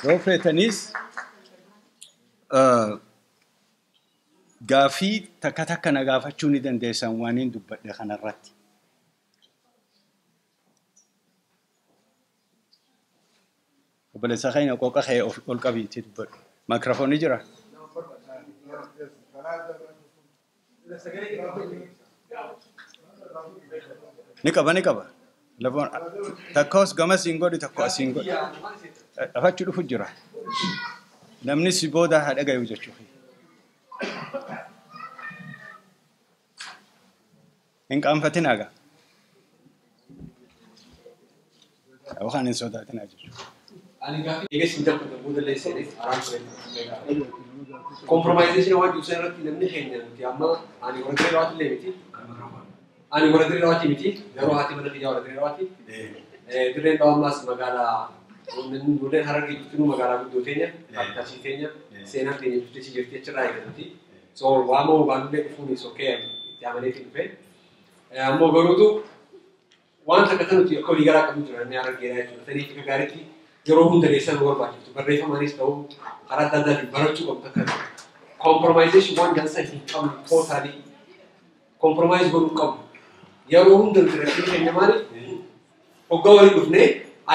Rofetanis gaafii takka takka na gaafachuu ni dandeessan waan hin dubbadhe kanarratti. Obboleessa keenya qoqa kee ol qabiitii dubbadhu. Maayikiroofoonii jira? Ni qaba. Lafoon takkaas gama siin godhi takka asiin godhi. Afachuu dhufu jira. Namni si booda haa dhagayu jechuudha. Hin qaanfatin haga. Waan hin sodaatin jechuudha. Compromisation waan ibsa irratti namni keenya nuti amma ani warra diraawati leemiti. Ani warra diraawati miti. Garuu haati mana kiyyaa warra diraawati. Dirreen dhawaamaas magaalaa nuti harargee jirtu magaalaa guddoo teenya, akkasii teenya, seenaa teenya jirti jirti achirraa eegalati. So waama hubaanullee dhufuun sokkee itti amaneetiin dhufe. Ammoo garuutu waan takka nuti akka walii garaa qabnu jira inni harargeedha jechuudha. Taniif akka gaariitti yeroo hunda keessan nu barbaachiftu barreeffamaanis ta'uu karaa adda addaatiin barachuu qabdu akka compromisation waan dansa hin qabne totally compromise godhuu qabu. Yeroo hunda nuti rakkina keenya maali hoggaa walii dhufnee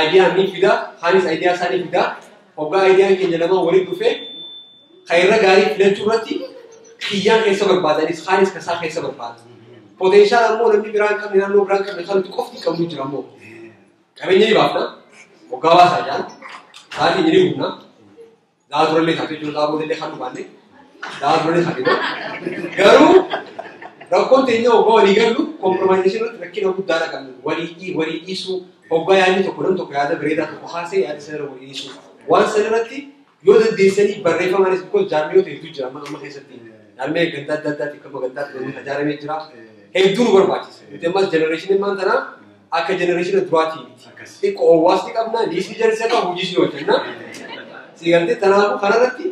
idea ni fida hanis idea isaanii fida hoggaa idea keenya lama walii dhufee khayra gaarii filachuu irratti kiyyaan keessa barbaadanis hanis kasaa keessa barbaada. Potential ammoo namni biraan qabne naannoo biraan qabne kanatti qofti qabnu jira ammoo qabeenya ni baafna hoggaa baasaa jaan sa'aatii ni humna daadurallee taatee jiru daaboollee kan dhumaanne daadurallee taatee garuu rakkoon teenya hoggaa walii gallu compromisation irratti rakkina guddaadha qabnu walii dhiisuu hoggaa yaadni tokko nam tokko yaada bareedaa tokko haasee yaada sana walii dhiisuu waan sana irratti yoo dandeessanii barreeffamaanis because jaarmiyoota hedduu jira amma keessatti jaarmee gandaa adda addaatti akkuma gandaatti namni tajaaramee jira hedduu nu barbaachisa. Nuti ammas generation maan tanaa akka generation duraatii miti. Xiqqoo hawaasni qabna liisni jalisi akka hojii si hojjenna. Sigaltee tanaafuu kanarratti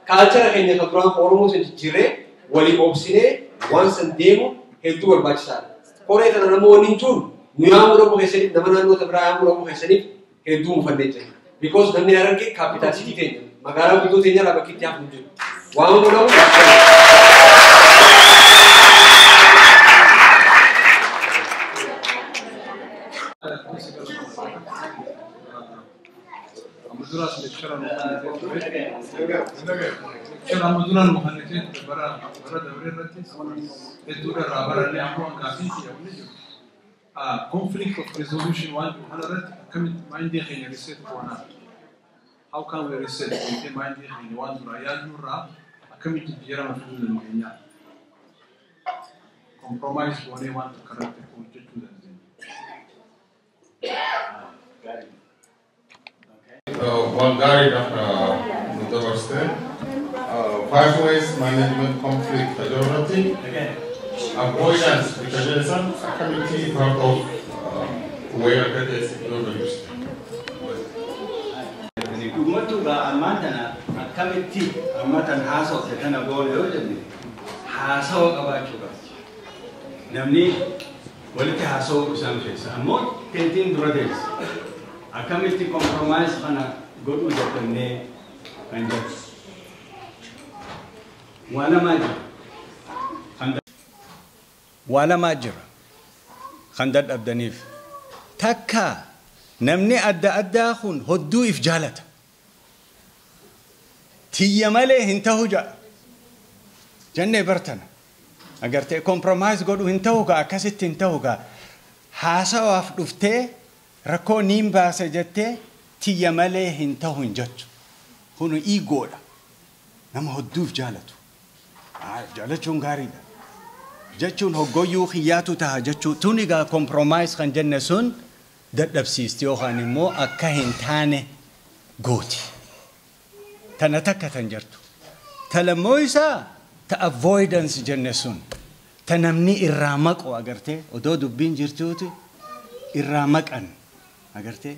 kaalchara keenya kan duraan Oromoo san jijjiirree walii obsinee waan san deemu hedduu barbaachisaadha. Koree kana nama waliin tuun nu yaamuu dhabuu keessaniif nama naannoota biraa yaamuu dhabuu keessaniif hedduu mufannee jira. Because namni harargee capital city teenya magaalaa guddoo teenya irraa bakki itti hafu jiru. Waamuu dhabuu مدرسة الشرع المخنثين برا دوري الرئيس الدولة الرابعة اللي عملوا كافيتي أو نجوا conflict of resolution one hundred كم ما عندي خير ريسيت وانا how can we reset إنت ما عندي خير وان رأيان نورا كم تجيرا مفهوم المعنى compromise وانا وان تكرر تكون جدول One guide of the 5 ways management conflict majority, avoidance retaliation, community part of where that is introduced. Kumatuba amatana akamiti amatan haso setana gole ojeni haso kabachuba namni walite haso samfesa amot tentin brothers akamiti compromise kana godu japanne kanja wala majira khandad abdanif takka namni adda khun hoddu if jalata tiyamale hinta huja janne bartana agarte compromise godu hinta huga akasit hinta huga hasa waf dufte rakko nimba sajate tiyamale hinta hunjatu hunu igoda nama hoddu if jalatu jalachun garida jachun hoggoyu khiyatu ta jachu tuniga compromise kan janne sun dadabsiisti yookaan immoo akka hin taane gooti. Tana takka tan jirtu. Talammoo isaa ta avoidance jenne sun. Ta namni irraa maqu agartee odoo dubbiin jirtuuti irraa maqan agartee.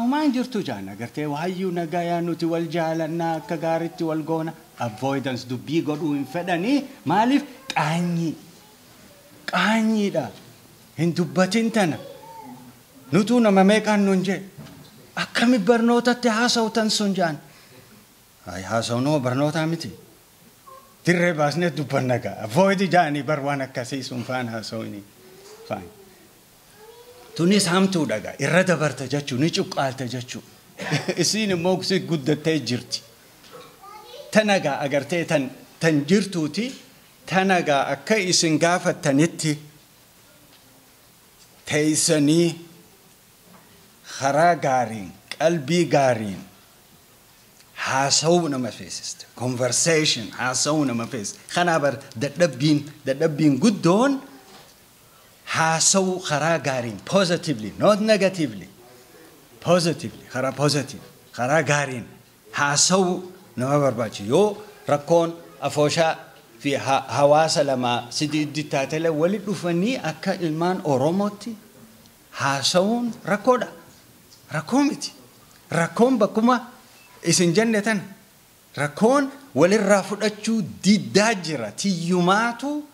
Humaan jirtu jaan agartee waayyuu nagayaa nuti wal jaalannaa akka gaaritti wal goona. Avoidance dubbii godhuu hin fedhanii maaliif qaanyiidha. Hin dubbatin tana. Nutu nama meeqaan nun jedhe akkami barnootatti haasawtan sun jaan. Ay haasawnoo barnootaa miti. Dirree baasnee dubbanna gaa. Avoid jaanii bar waan akkasii sun faan haasawni. Fine. Tunis hamtuudha gaa. Irra dabarta jechuu ni cuqqaalta jechuu. Isiin immoo si guddattee jirti. Tanagaa agartee tan jirtuuti. Tanagaa akka isin gaafattanitti teessanii karaa gaariin qalbii gaariin haasawuu nama feesiste. Conversation haasawuu nama feesiste. Kanaabar dadhabbiin guddoon haasawuu karaa gaariin positively not negatively. Positively karaa positive karaa gaariin haasawuu nama barbaachisu. Yoo rakkoon afooshaa fi hawaasa lama sidii taatee walitti dhufanii akka ilmaan Oromootti haasawuun rakkoodha. Rakkoo miti. Rakkoon bakkuma isin jenne tan rakkoon walirraa fudhachuu diddaa jira. Tiyyumaatu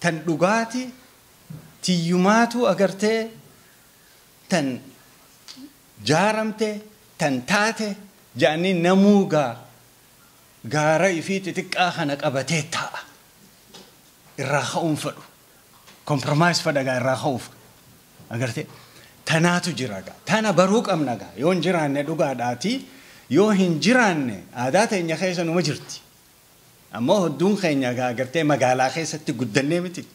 tan dhugaati tiyyumaatu agartee tan jaaramte tan taate jaanii namuugaa gaara ifii xixiqqaa kana qabatee taa'a. Irraa ka'uun fadhu. Compromise fadhagaa irraa ka'uuf. Agartee tanaatu jira gaa. Tana baruu qabna gaa. Yoo hin jiraanne dhugaadhaati. Yoo hin jiraanne aadaa teenya keessa numa jirti. Ammoo hedduun keenya gaa agartee magaalaa keessatti guddannee miti.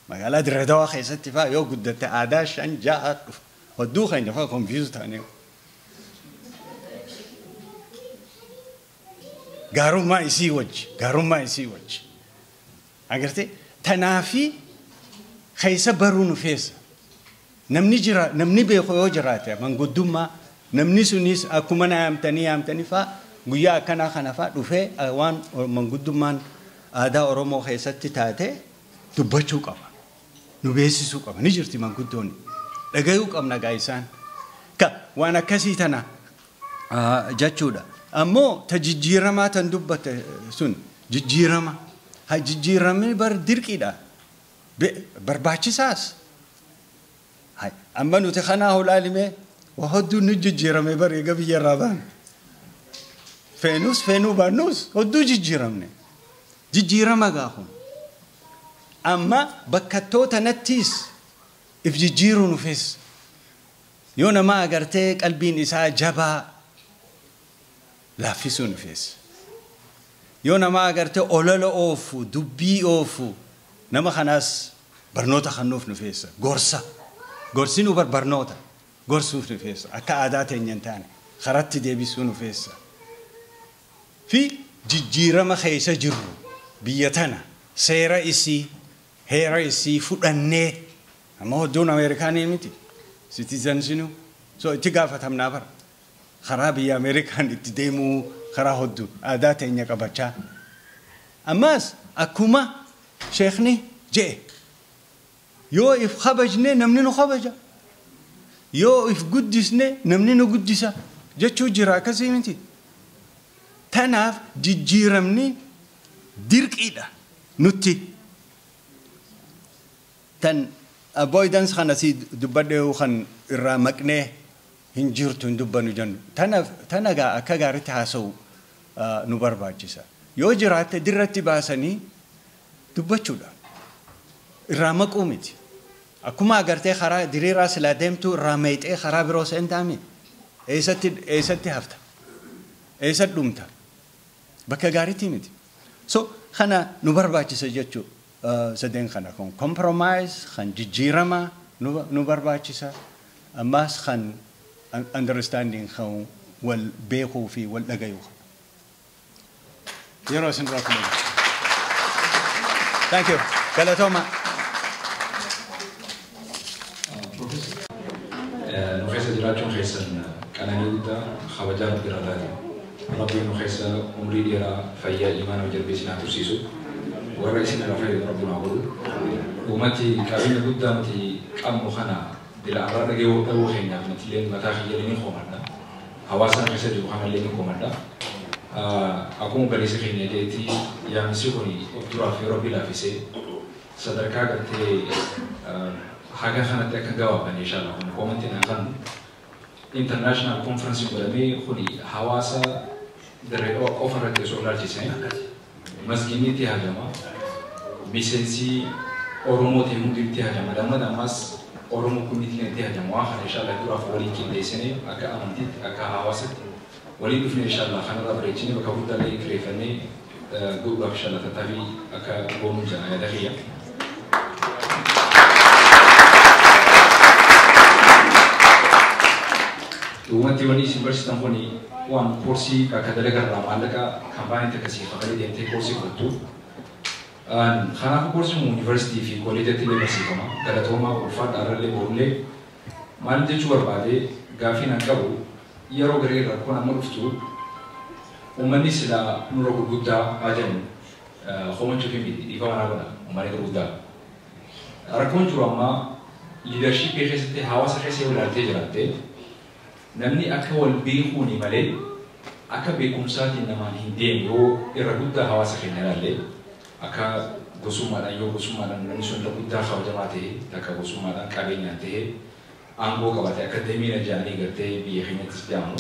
Magaalaa Dirree Dawaa keessatti fa'aa yoo guddatte aadaa 5 6 dhufu. Hedduu keenya fa'aa confuse ta'anii. Gaarummaa isii wajji. Agartee tanaafi keessa baruu nu feessa. Namni beeku yoo jiraate manguddummaa namni sunis akkuma yaamtanii fa'aa guyyaa akkanaa kana fa'aa dhufee waan manguddummaan aadaa Oromoo keessatti taate dubbachuu qaba. Nu beeksisuu qaba. Ni jirti manguddoonni. Dhagayuu qabna gaa isaan. Waan akkasii tana jechuudha. Ammoo tajijjiiramaa tan dubbate sun jijjiirama. Jijjiiramni bar dirqiidha. Barbaachisaas. Amma nuti kanaa hulaalimee waa hedduu nu jijjiirame bar eega biyyarraa baane. Feenuu baannus hedduu jijjiiramne. Jijjiirama gaa kun. Amma bakkattoota nattiis if jijjiiruu nu feessa. Yoo nama agartee qalbiin isaa jabaa laaffisuu nu feessa. Yoo nama agartee olola oofu, dubbii oofu, nama kanaas barnoota kennuuf nu feessa. Gorsi nu barnoota. Gorsuuf nu feessa. Akka aadaa teenya hin taane. Karatti deebisuu nu feessa. Fi jijjiirama keessa jirru biyya tana seera isii, heera isii fudhannee amma hedduun Ameerikaanii miti. Citizenship so itti gaafatamnaa bara. Karaa biyya Ameerikaan itti deemuu karaa hedduu aadaa teenya qabachaa. Ammas akkuma sheekni jee yoo if kabajne namni nu kabaja. Yoo if guddisne namni nu guddisa jechuu jira akkasii miti. Tanaaf jijjiiramni dirqiidha nutti. Tan avoidance kana si dubbadhee kan irraa maqnee hin jirtu hin dubbanu jennu. Tanagaa akka gaariitti haasa'u nu barbaachisa. Yoo jiraatte dirratti baasanii dubbachuudha. Irraa maquu miti. Akkuma agartee karaa diriiraa silaa deemtu irraa meexee karaa biroo seentaami. Eessatti hafta. Eessatti dhumta. Bakka gaariitti miti. So kana nu barbaachisa jechuudha. Sadeen kana kun compromise kan jijjiirama nu barbaachisa. Ammas kan understanding kan wal beekuu fi wal dhagayuu. Yeroo isin rakkoon. Thank you. Galatooma. نخيس دراجون خيسن كان يودا خواجات براداتي ربي نخيس عمري ديرا فيا إيمان وجربيسنا ترسيسو ورئيسنا رفيق ربنا عبدو ومتي كابين بودا متي كم مخنا دل أمرنا جو أبو خينا متي لين متاخي يليني خمرنا حواسنا خيس جو خمر ليني خمرنا أكون بليس خيني ديتي يا مسيحوني أبتورا في ربي لا فيسي صدركا قلتي حاجة خانت لك جوابا إن شاء الله من كومنتنا خان international conference godhamee kuni hawaasa dirree ofirratti osoo ilaalchisne masgiinni itti haajama miseensi Oromootiin hundi itti haajama ammas Oromoo kunnitiin itti haajama waan kana inshallah duraaf waliin qindeessine akka amantiitti akka hawaasatti waliin dhufne inshallah kanarraa bareechine bakka guddaalee kireeffannee gurguraaf inshallah tattaaffii akka goonuu jira yaada kiyya. Uummatni waliin isin barsiisan kuni waan koorsii akka dalagarraa maallaqa kaampaanii akkasii faqalee deemtee koorsii fudhattu. Kanaafuu koorsiin yuunivarsiitii fi kolleejjatti illee barsiifama. Galatoomaa ulfaadhaa irrallee boollee maal jechuu barbaade gaaffii nan qabu yeroo garee rakkoon amma dhuftu uummanni silaa nurra gurguddaa haa jennu hoomachuu fi dhiifama naa godha uummanni gurguddaa. Rakkoon jiru amma liidarshiippii keessatti hawaasa keessa yoo ilaaltee jiraatte namni akka wal beekuuni malee akka beekumsaatiin namaan hin deemu yoo irra guddaa hawaasa keenya ilaalle akka gosummaadhaan yoo gosummaadhaan namni sun irra guddaa kabajamaa ta'e takka gosummaadhaan qabeenyaan ta'e aangoo qabate akka deemiina jedhanii gartee biyya keenyattis jedhamu.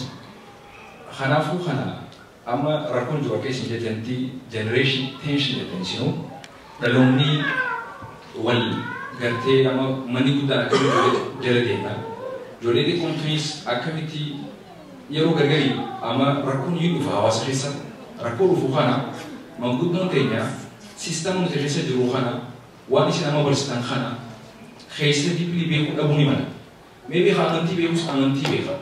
Kanaafuu kana amma rakkoon jiru akka isin jettanti generation tension jettan isinuu dhaloonni wal gartee nama manni guddaan akkamitti jala deemna. Ijoollee xiqqoomtunis akkamitti yeroo gargari amma rakkoon yoo dhufa hawaasa keessa rakkoo dhufu kana manguddoon keenya siistama nuti keessa jiru kana waan isin amma barsiisan kana keessa dippilii beekuu dhabuu ni mala. Maybe amantii beekus amantii beeka.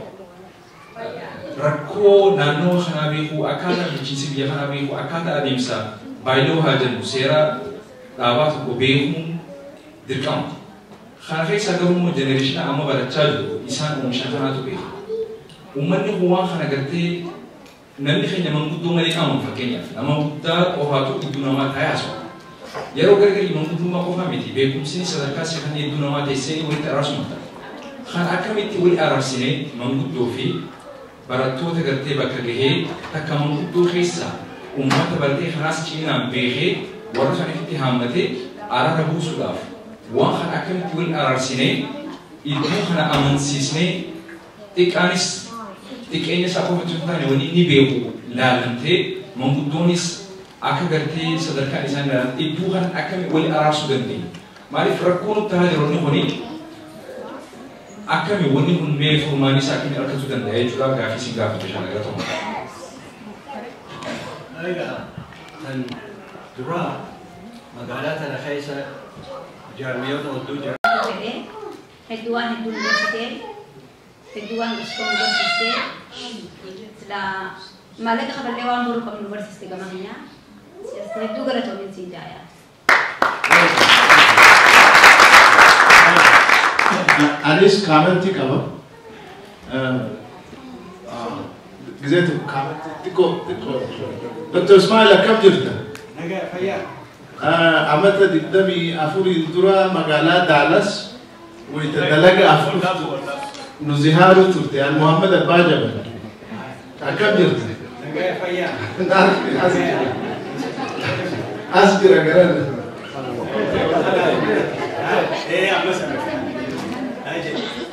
Rakkoo naannoo kanaa beekuu akkaataa bulchiinsi biyya kanaa beekuu akkaataa adeemsa baay'ee haa jennu seera dhaabaa tokko beekuun dirqama. Kana keessa garuu jenereeshina amma barachaa jiru isaan oomisha kanaatu beeka. Uummanni kun waan kana gartee namni keenya manguddoo malee qaama fakkeenyaaf nama guddaa qofaatu iddoo namaa taa'ee haasa'u. Yeroo gargarii manguddummaa qofaa miti beekumsi sadarkaa seekan iddoo namaa teessee walitti araarsuma ta'a. Kan akkamitti wali araarsine manguddoo fi barattoota gartee bakka gahee takka manguddoo keessa uummata baratee kanaas ciminaan beekee warra sanitti haammatee araara buusuudhaaf waan kana akkamitti wal araarsine iddoo kana amansiisnee xiqqaanis xiqqeenya isaa qofa osoo hin taane wani ni beeku laalantee manguddoonis akka gartee sadarkaan isaan ilaalan iddoo kana akkamitti wal araarsuu dandeenya. Maaliif rakkoon nutti haa jiru kuni akkami wani kun mee furmaanni isaa akkamitti argachuu danda'a jechuudha gaaffii isin gaafate shan galatoomaa. Kan duraa magaalaa tana keessa jaarmiyoota hedduu jira. Hedduuwwan hedduun gorsitee hedduuwwan gosoon gorsistee sila maallaqa kaballee waan boru qabnu gorsiste gama keenyaa hedduu galatoomin siin jaayaa. Anis commenti kaba. Gizetu commenti tiko. Dr. Ismail akkam jirta? Nagaa fayyaa. Amata digdamii afurii dura magaalaa Dallas wayita dalaga afur nu zihaaru turte al Muhammad Abbaa Jabal. Akkam jirta? Nagaa fayyaa. As jira garan.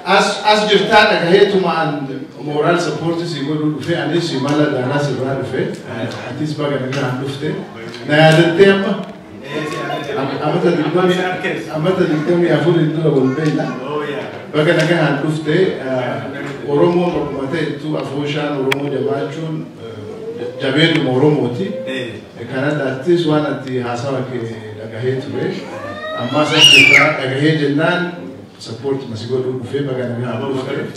As jirtaa dhagaheetumaan moral support si godhu dhufe anis imala Dallas irraa dhufe atis baga nagaan dhufte na yaadattee amata digdamii afurii dura wal beeyna baga nagaan dhufte Oromoon akkuma ta'ettu afooshaan Oromoo jabaachuun jabeenuma Oromooti kanadhaattis waan ati haasawa kee dhagahee ture ammas as jirtaa dhagahee jennaan support masih gua dulu buffet bagan dengan apa buffet?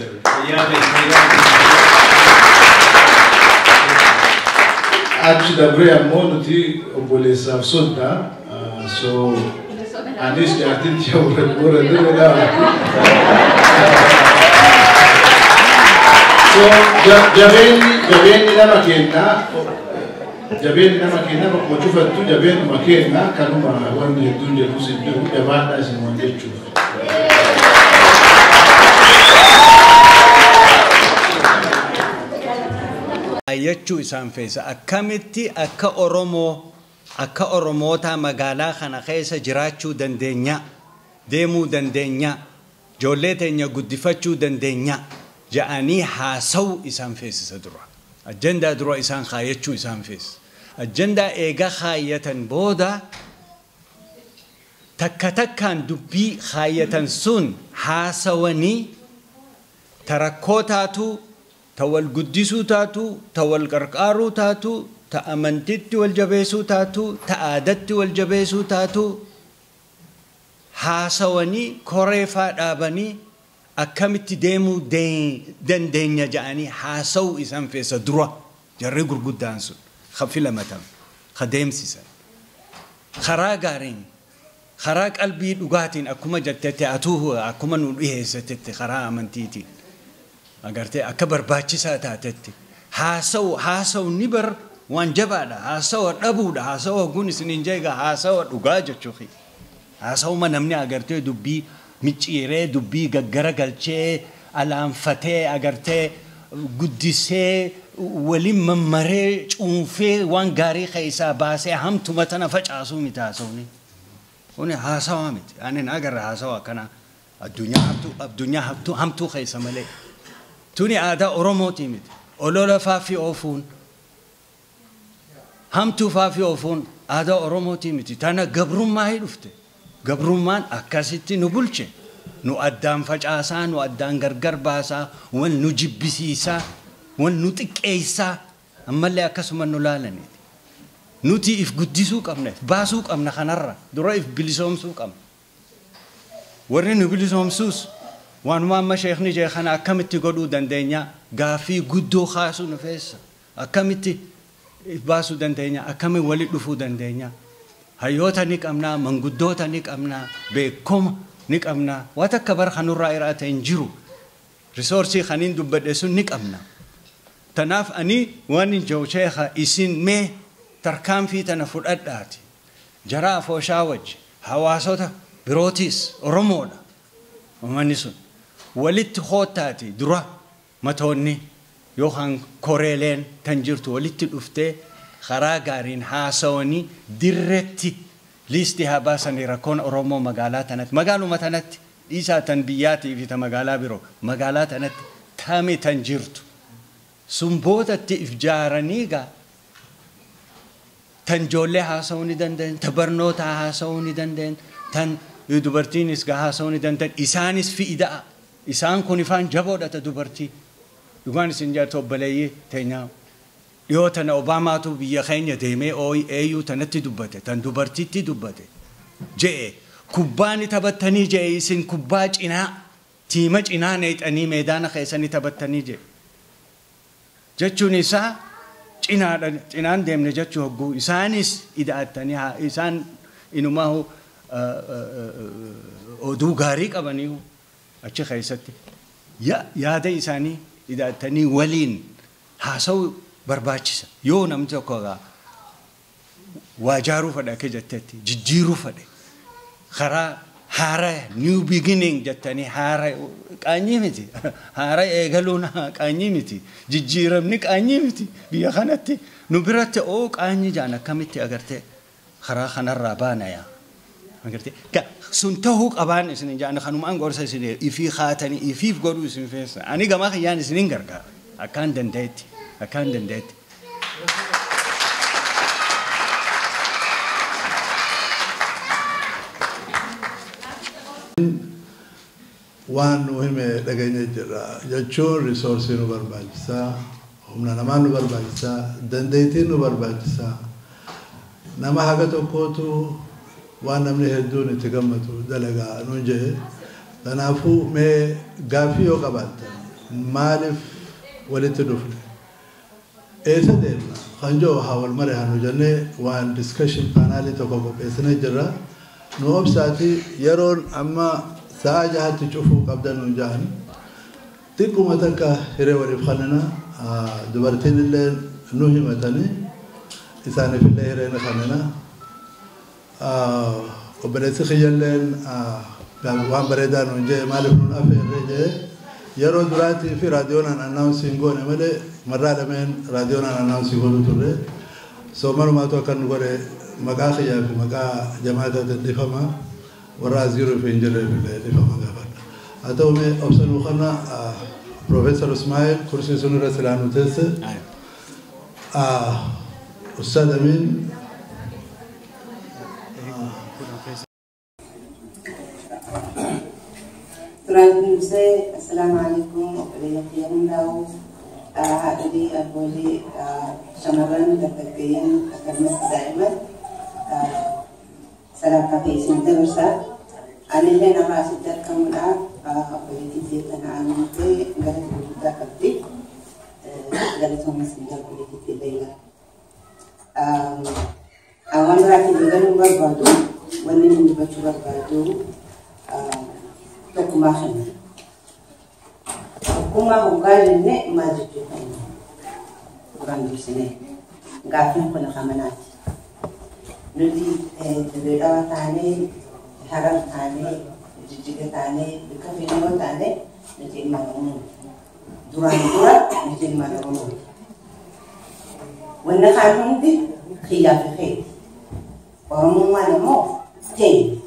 Aji dabre ammo nanti boleh sabsonda, so anis jatin jauh orang tu dah. So jaben nama kena, kalau cuba tu jaben makena, kalau orang itu jadi sendiri, jabat dah semua jadi cuba. Jechuu isaan feesa akkamitti akka Oromoota magaalaa kana keessa jiraachuu dandeenya, deemuu dandeenya, ijoollee teenya guddifachuu dandeenya ja'anii haasawu isaan feesisa dura. Ajandaa dura isaan kaayachuu isaan feesisa. Ajandaa eega kaayatan booda takka takkaan dubbii kaayatan sun haasawanii tarakkoo taatu, ta wal guddisuu taatu, ta wal qarqaaruu taatu, ta amantitti wal jabeessuu taatu, ta aadatti wal jabeessuu taatu haasawanii koreefaa dhaabanii akkamitti deemuu dandeenya ja'anii haasawu isaan feesa dura jarri gurguddaan sun filamatan deemsisan karaa gaariin karaa qalbii dhugaatiin akkuma jettetti atuu akkuma nu dhiheessatetti karaa amantiitiin agartee akka barbaachisaa taatetti haasawu ni bar waan jabaadha haasawa dhabuudha haasawa kun isiniin jeega haasawa dhugaa jechuufi haasawuma namni agartee dubbii micciiree dubbii gaggara galchee alaanfatee agartee guddisee waliin mammaree cuunfee waan gaarii keessaa baasee hamtuma tana facaasuu miti haasawni kuni haasawa miti ani agarra haasawa kana addunyaa hamtuu keessa malee tuni aadaa Oromooti miti olola faafi oofuun hamtuu faafi oofuun aadaa Oromooti miti tana gabrummaa hidhufte gabrummaan akkasitti nu bulche nu addaan facaasaa nu addaan gargar baasaa wal nu jibbisiisaa wal nu xiqqeessaa ammallee akkasuma nu laalaniiti nuti if guddisuu qabna baasuu qabna kanarra dura if bilisoomsuu qabna warri nu bilisoomsuus waanuma amma sheekni jee kana akkamitti godhuu dandeenya gaafii guddoo kaasuu nu feessa akkamitti if baasuu dandeenya akkamitti wali dhufuu dandeenya hayyoota ni qabna manguddoota ni qabna beekoma ni qabna waan akka bar kanurraa iraata hin jiru risoorsii kaniin dubbadhe sun ni qabna tanaaf ani waan hin jiru sheekha isin mee tarkaanfii tana fudhadhaati jaraa fooshaa wajji hawaasota birootiis Oromoodha uummanni sun walitti hoottaati dura matoonni yookaan koreeleen tan jirtu walitti dhuftee karaa gaariin haasawanii dirreetti liistii haa baasanii rakkoon Oromoo magaalaa tanatti magaaluma tanatti dhiisaa tan biyyaatii fi ta magaalaa biroo magaalaa tanatti taame tan jirtu sun boodatti if jaaranii gaa tan ijoollee haasawuu ni danda'an ta barnoota haasawuu ni danda'an tan dubartiinis gaa haasawuu ni danda'an isaanis fi'idaa isaan kun ifaan jaboodha ta dubartii dhugaan isin jaartu obbaleeyyii teenyaa dhiyoo tana Obaamaatu biyya keenya deemee AU tanatti dubbate tan dubartiitti dubbate je'e kubbaa ni taphattanii je'e isin kubbaa cinaa tiima cinaa neexanii meedaana keessanii taphattanii je'e jechuun isaa cinaan deemne jechuu hogguu isaanis ida'attanii isaan inumaa oduu gaarii qabanii achi keessatti yaada isaanii ida'attanii waliin haasa'uu barbaachisa yoo namni tokko waa jaaruu fedhe akka jettetti jijjiiruu fedhe karaa haara new beginning jettanii haara qaanyii miti haara eegaluun qaanyii miti jijjiiramni qaanyii miti biyya kanatti nu biratti qaanyii jaan akkamitti agartee karaa kanarraa baana yaa agartee sun ta'uu qabaan isin jaan kanumaan gorsa isin ifii haatanii ifiif godhuu isin feessa ani gamaa kiyyaan isinin gargaara akkaan dandeetti akkaan dandeetti. waan nu hime dhageenye jira jechuun risoorsii nu barbaachisaa humna namaa nu barbaachisaa dandeettii nu barbaachisaa nama haga tokkootu waan namni hedduun itti gammadu dalagaa nuun jedhe kanaafuu mee gaaffii yoo qabaatte maaliif walitti dhufne eessa deemna kan jiru haa wal mare haa nu jennee waan discussion paanaalii tokko qopheessinee jirra nu obsaati yeroon amma sa'a jahatti cufuu qabdan nu jahan xiqquma takka hiree waliif kannina dubartiin illee nu himatanii isaaniif illee hireen kannina obboleessi kiyyalleen waan bareedaa nuun jee maaliif nuun afeerree jee yeroo duraatii fi raadiyoonaan annaawunsiin goone malee marraa lameen raadiyoonaan annaawunsii godhu turre soomanumaatu akka nu godhe maqaa kiyyaa fi maqaa jamaataatiin dhifama warra as jiruuf hin jirreef illee dhifama gaafadha haa ta'u mee obsanuu kana بروفيسور اسماعيل كرسي سنورة سلانو تيسي أستاذ أمين السلام عليكم وبركاته الله هذه أقولي شمران تتكين أكرمك دائما سلام كفي سنت برسا أنا هنا راس الدركم الآن أقولي كتير أنا عملتي قالت بوجودها كتير قالت هم سنت أقولي كتير ليلة أول راتي بيجانو بربادو ونني نبتشو بربادو تكما خنا تكما هقال لنا ما جتو خنا برانو سنة قافين كنا خمنات نجي تبيرا تاني حرام تاني جيجي تاني بكفينو تاني نجي مانو دوران نجي مانو ونخانهم دي خلاف خير ورمونا مو تاني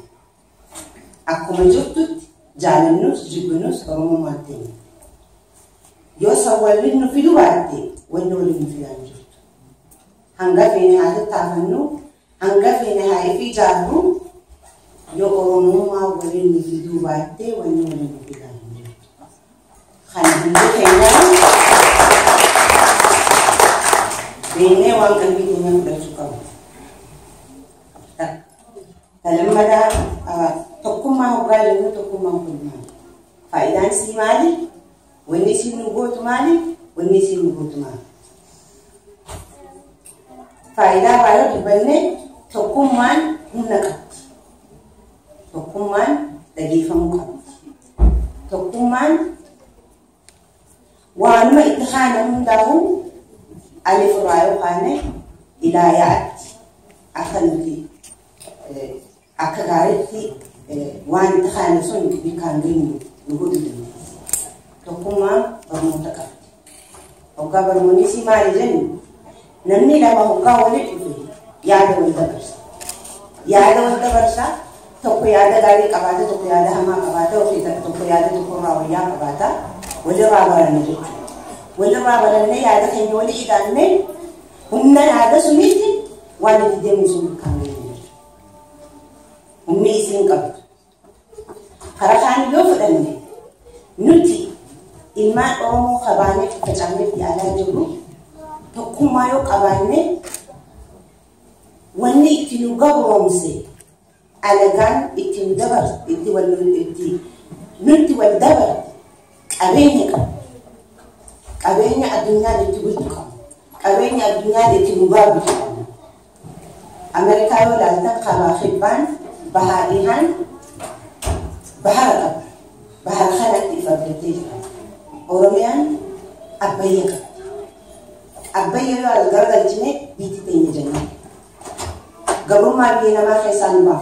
أكو مجرد جالنوس جبنوس ورمونا تاني يوسف ولنو في دواتي ونولنو في أنجر هنگا فيني هذا تامنو هنگا فيني هاي في جارو يورمونا ولنو في دواتي ونولنو في أنجر خانه كينا بيني وانك بيني نمبرشكم فلما دا تقوم معه قال إنه تقوم معه كل فإذا نسي مالي والنسي نقول مالي والنسي نقول مالي فإذا قالوا تبني تقوم من هناك تقوم من تجيف مكان تقوم من وأنا إتخانهم داهم ألف رايو خانة إلى يأت أخنتي أكغارتي وان تخانة سون بكانجين نقول تقوما برموتك هوكا برمونيسي مارجن نمني لما هوكا ولد يادا والدبرسا يادا والدبرسا تقو يادا غاري كباتا تقو يادا هما كباتا وفي تقو يادا تقو راويا كباتا ولي رابراني جيت ولي رابراني يادا خيني ولي إيداني همنا يادا سميتي وانا تدين سمي كامل همي إسين قبل خرقان يوفدني نتي إلمان أمو خباني كتعمل في على جبو تقوم يو قباني واني اتنو قبرمسي على كان اتنو دبر اتي والنتي نتي والدبر قبيني قبيني الدنيا لتبوتكم قبيني الدنيا لتبوبابكم أمريكا ولا تبقى خبان بهاريهان بهار خلق تفضلتي أورميان أبيك أبيك على الجرد الجنة بيتي تيجي جنة قبل ما بينا ما خيسان باف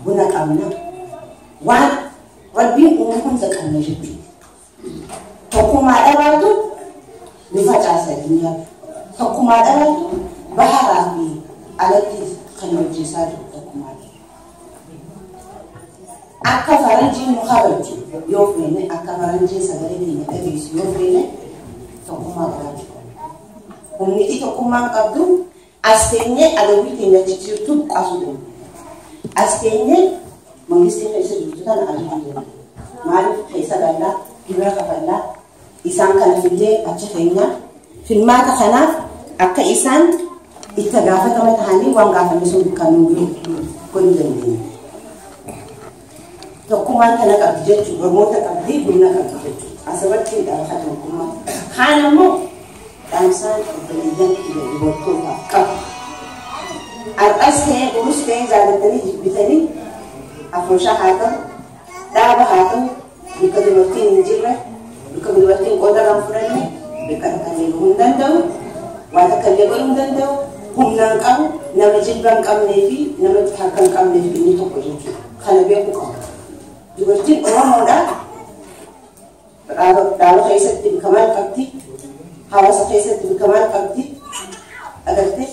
بنا كامنا وان ربي أمكم زكانا جدي تقوم على بعضه نفتح سدنيا تقوم على بعضه بهار أبي على تيز خلنا جساد تقوم عليه akka faranjii nu habartu yoo feene akka faranjii sagalee keenya dhageessu yoo feene tokkummaa qabaatu humniti tokkummaan qabdu as teenyee adawwii keenya jijjiirtu buqqaasuu dandeenya as teenyee mangistii keessa jirtu kana ajajuu dandeenya maaliif keessa gallaa gibira kafallaa isaan kanafillee achi keenya filmaata kanaaf akka isaan itti gaafatama tahanii waan gaafame sun kan nu godhuu dandeenya تقومان كنا كبجت برموتا كبدي بنا كبجت أسبت كي دارك تقومان خانة مو تامسان الدنيا كده يبطلها كب الأسكين ورسكين زادتني جبتني أفرشة هاتم دابة هاتم بكدمتين نجرة بكدمتين قدر أفرني بكدمتين هندندو واتكلم هندندو هم نانكام نمجد بانكام نفي نمجد حكام كام نفي نتوقجت خنا بيكو dubartiin Oromoodha dhaaba keessatti bikamaan qabdi hawaasa keessatti bikamaan qabdi agarte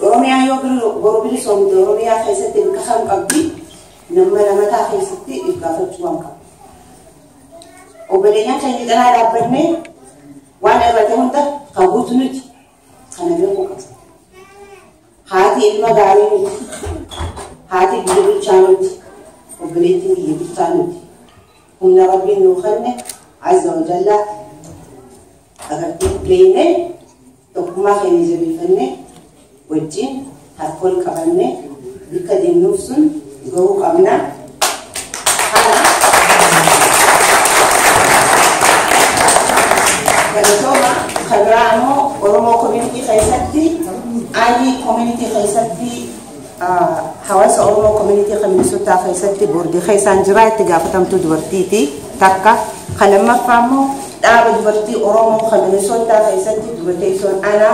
Oromiyaa yoo boroo bilisoomte Oromiyaa keessatti bikamaan qabdi nama mataa keessatti gaafachuu waan qabdi وبلينا كان يدنا على برني وانا بدهم ده قبوت نتي أنا بيقول هاتي المدارين هاتي بيجيب شانوتي وبليتي بيجيب شانوتي ومن ربي نوخنه عز وجل أغطي بلينه تقوم خيني زبي فنه والجين هتقول كبرنه بكدين نفسن جو قمنا كنتوما خبرانو ورمو كوميونيتي خيساتي علي كوميونيتي خيساتي حواس ورمو كوميونيتي خميسوتا خيساتي بوردي خيسان جراي تقافتم تدورتيتي تاكا خلما فامو دابا دورتي ورمو خميسوتا خيساتي دورتيسون انا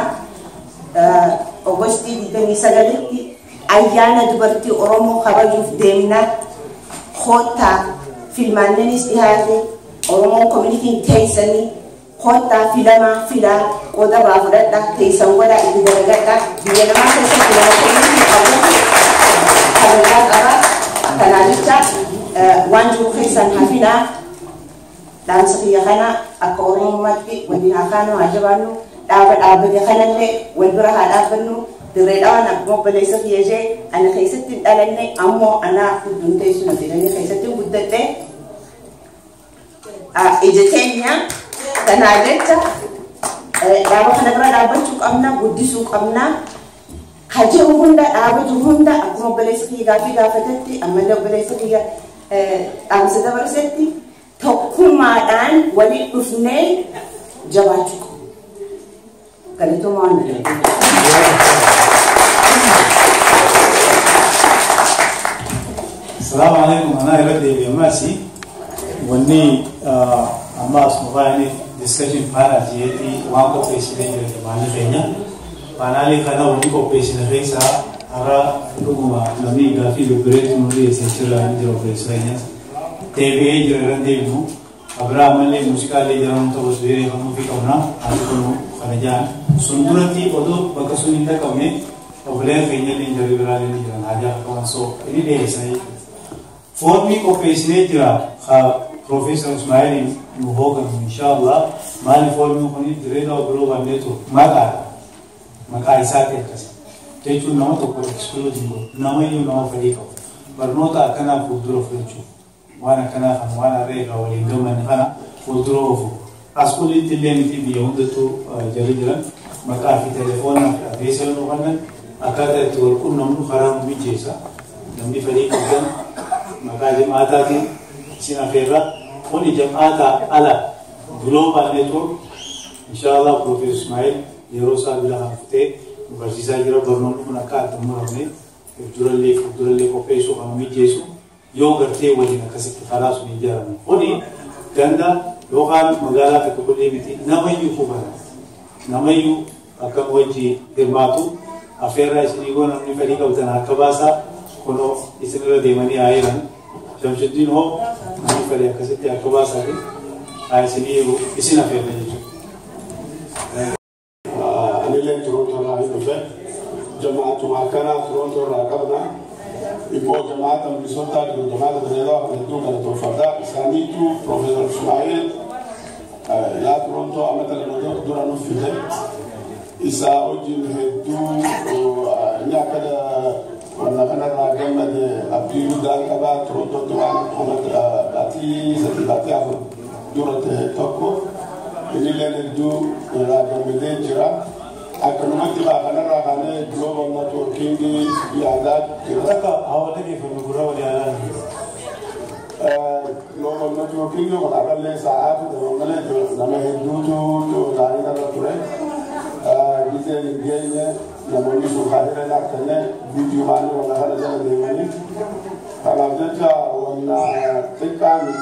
اوغستي دي تني سغالتي ايانا دورتي ورمو خباجوف ديمنا خوتا في الماننس هذه ورمو كوميونيتي تيسني kota filama fila kota bafudata teisan wada ibu daragata biya nama teisan fila komisi abu kala kanalita wanju teisan hafina dan sekiya kana akorong mati wani akano ajabanu dapat abadi kanalle walbura hadafanu diredawan akmo balai sekiya je ana teisan dalanne ammo ana kudun teisan dilane teisan buddate ijatenya تناديتا دابا خنبرا دابا تشوك أمنا بدي سوك أمنا حاجة هوندا دابا هوندا أكون بليسكي غافي غافتتي أما لو بليسكي أمسدا برستي تكون معدان ولي أفني جواتشوك كلتو معنا السلام عليكم أنا إبدي بيماسي وني أما اسمه discussion para jadi wangko presiden dari mana kayaknya panali karena wangko presiden resa ara rumah kami gafi beberapa muri secara di presiden TV jalan demo Abraham le musikali jalan terus beri kamu fikirna aku kamu kerja sundurati odo bakasuninda kami boleh kayaknya di dari berada di jalan aja kawan so ini deh saya formi ko presiden jira Professor Ismail Muhogan inshallah mali formi ko ni direda global network maka isate kasi techu na to ko explode ngo na mai na fadi ko barnota kana fuduro fechu wana kana wana rega wali ndo man kana fuduro fu askuli tillen ti bi onda to jariran maka fi telefona avesel no kana akada to ko namu haram bi jesa namni fadi ko maka jamaata ki sina fera oni jamaata ala global network inshallah Professor Ismail yerosa bila hafte basisa jira borno kuna ka tumurane jurale ko peso kami jesu yo garte wali na kasi khalas ni jara oni ganda lokan magala ka ko limiti namayu ko bara namayu akam waji dermatu afera isni gona ni fadi ka utana kabasa kono isnira de mani airan Jamshuddin ho ni fadi kasi ya kabasa ke ay siniru isina fere ni اللي ترونتو راهي بفه جماعة معكنا ترونتو راكبنا يبقى جماعة بسلطة جماعة دريدة بندوك على توفدا سانيتو بروفيسور إسماعيل لا ترونتو أمثل النودو دورا نفيده إسا أوجي نهدو نياكدا ونحن راجمد أبيو دان كبا ترونتو دوان أمد أتي ستباتي أفضل دورا تهتوكو إني لندو راجمد جرا أكملت بقى أنا global networking بيعداد كذا هو تجي في المقرأة ولا global networking يوم على اللي ساعات وملة لما يدوتو داري كذا ترى بيزن جينه لما يسوق هذا ناكله فيديو مالي ولا هذا زمان ديماني فلما جت ولا تكامل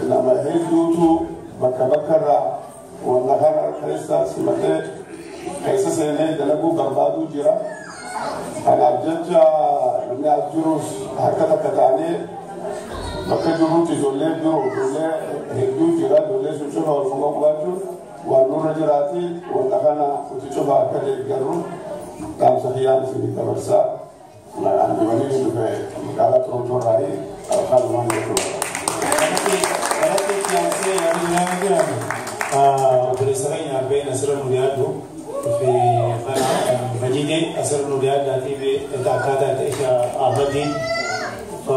لما يدوتو بكرة ولا هذا كريستا سمته كيسا سيني دلقو بربادو جرا أنا أبجدت من الجروس هكذا كتاني بكا جرو تزولي برو دولي هدو جرا دولي سوشوها والفنقو باجو ونور جراتي ونخانا وتشوها هكذا يجرون كام سخيان سيدي كبرسا أنا بيواني في مقالة ترونتو راي أخذ وان يكرو أكادت إيش أبدين ف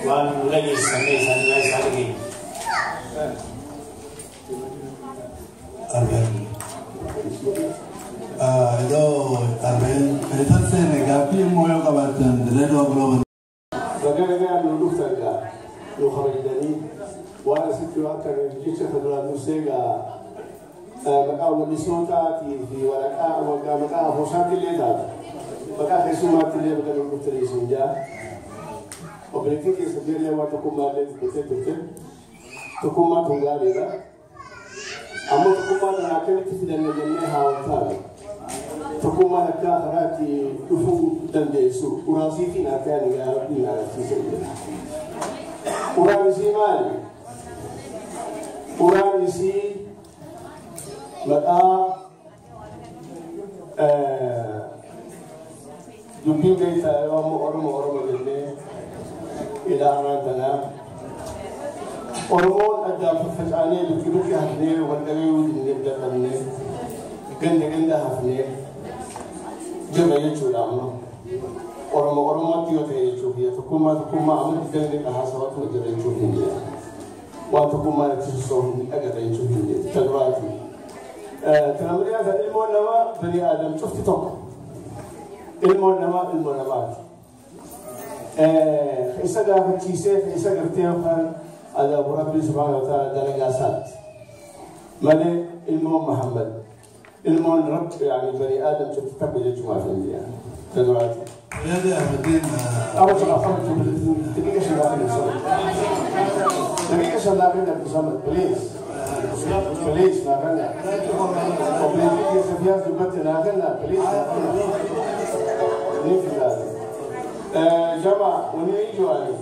وان لقي سمي سنة سنة Amen. Itu Amen. Itu saya negatif mau yang kabarkan dari dua bulan. فقال لو دكتور لو خرج دني وانا ست وقت جيت خدوا الموسيقى مقاول الصوتات في ورقه ومقاول فوسات اللي دار بقى خصومات اللي بقى الدكتور يسنجا وبلكي يسجل لي وقتكم ما لين بتت تكون ما تنقالي لا اما تكون ما تنقالي تفيد الجنة هاوتان تكون ما نكاهراتي تفوق تندسو وراسي في نكان يا ربي على سيسي وراسي مالي وراسي بقى دبي بيتا يوم أورمو بالله إلى أرادنا أورمون أدى فتاني بكبك هفني والدوي ودنيا بدني جند هفني جمع يجوا لامو أورمو تيو تيجوا فيها تكون ما عمل جند كهاسوات مجرد يجوا فيها وتكون ما تشوفون أجد يجوا فيها تدراتي تنامري هذا علم النما بني آدم شفت توك علم النمات إذا دافع كيسة إذا قرتيه على رب سبحانه وتعالى درجات ملء علم محمد علم رب يعني بني آدم شفت تقبل الجماعة في الدنيا تدراتي هذا أبدين أول شيء أفهم دقيقة شغلة بسمت بليز بليز ناقلنا وبليز سفياس دبت ناقلنا بليز نفذ جماعة ونيجي واني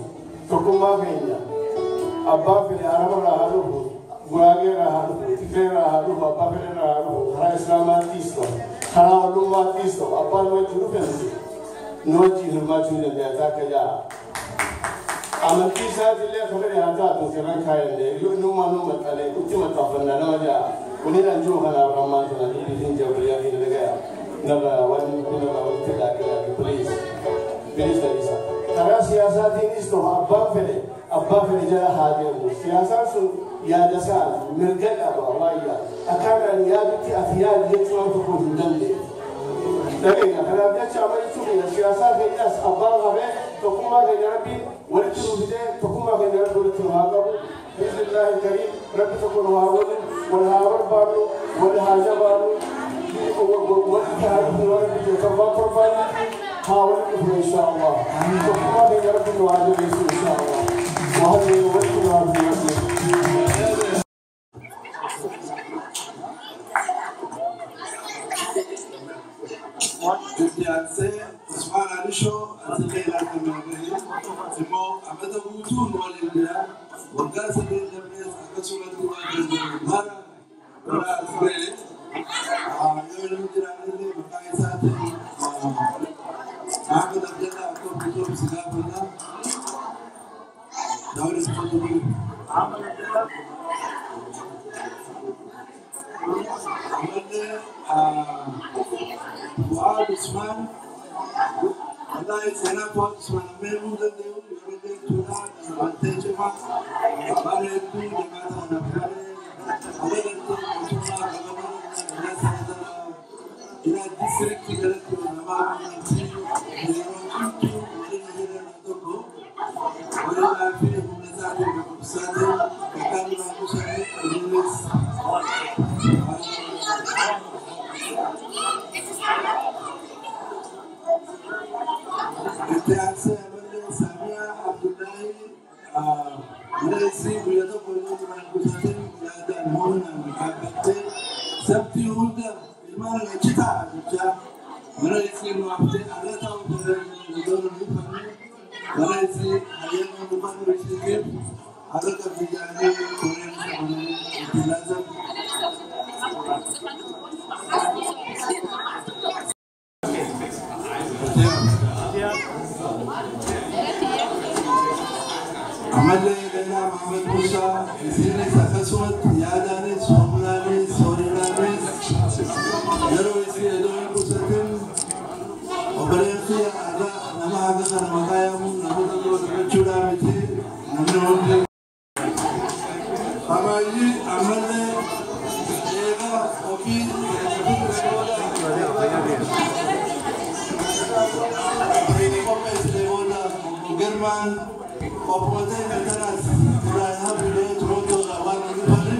تقوم ما فينا أبا في العرب راهلوه غراغي راهلوه تكري راهلوه أبا في راهلوه خلا إسلامات تيستو خلا علومات تيستو أبا نوجه نفسي نوجه الماجون بيعتاك يا أمتي سات اللي خبري هذا تنسران كاين لي نوما عليه كنت متفقنا نوجا ونينا نجوه أنا برمان تنا نيجي جبريا في الرجال نبغى وتلا كلا بوليس ليسا ترى سياسات إنستو أبا فيلي جل هذه سياسات يا دسال مرجع أبا وايا أكان يا بتي أثيال يجوا تكون دندي لكن أنا بدي أشامل شوفي السياسات هي أبا غبي تقوم على ربي ولتلو بدي تقوم على ربي ولتلو هذا بإذن الله الكريم ربي تكون هاول والهاور بارو والهاجا بارو والتعرف وربي يتوفى قرباني حاول إن شاء الله تقوم على ربي وعلى إن شاء الله وهذا ولتلو هذا Dianse, Usman Alisho, Azalea Kamagari, Timo, Amada Mutu, Molibia, Wagasa de James, Akasula Mara, Ray, Yorundi, Makaisati, Ahmed Abdullah, Kopitum Sigapana, now it is going to be Fuad Usman, Allah is enough for Usman. Memu the day we are to that advantage of Abare to the matter of Abare, Abare to Usman, in a district to Nama, Ahmed Musa, Zine Sakaswat, Yadanis, Somlanis, Sorinanis, Yaro is the Edoin Kusatin, isin Hamayi amale ega opi German opote veteran Raya bile troto awan bari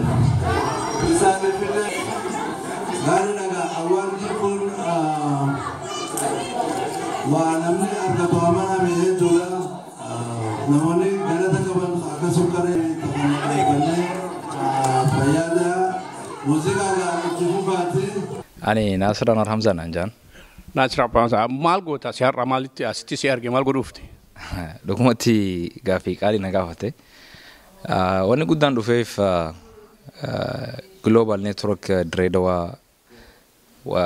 misale bile gari naga awan jipun wa namni arga to amana me jula namoni galata kaban akasukare takane bayada muzika ga jibati ani Nasran Hamzan anjan Nasran Hamzan mal gota siar ramaliti asti siar ge mal godufti dokumenti gafi kali na gafate wani gudan dufeef global network Dredawa wa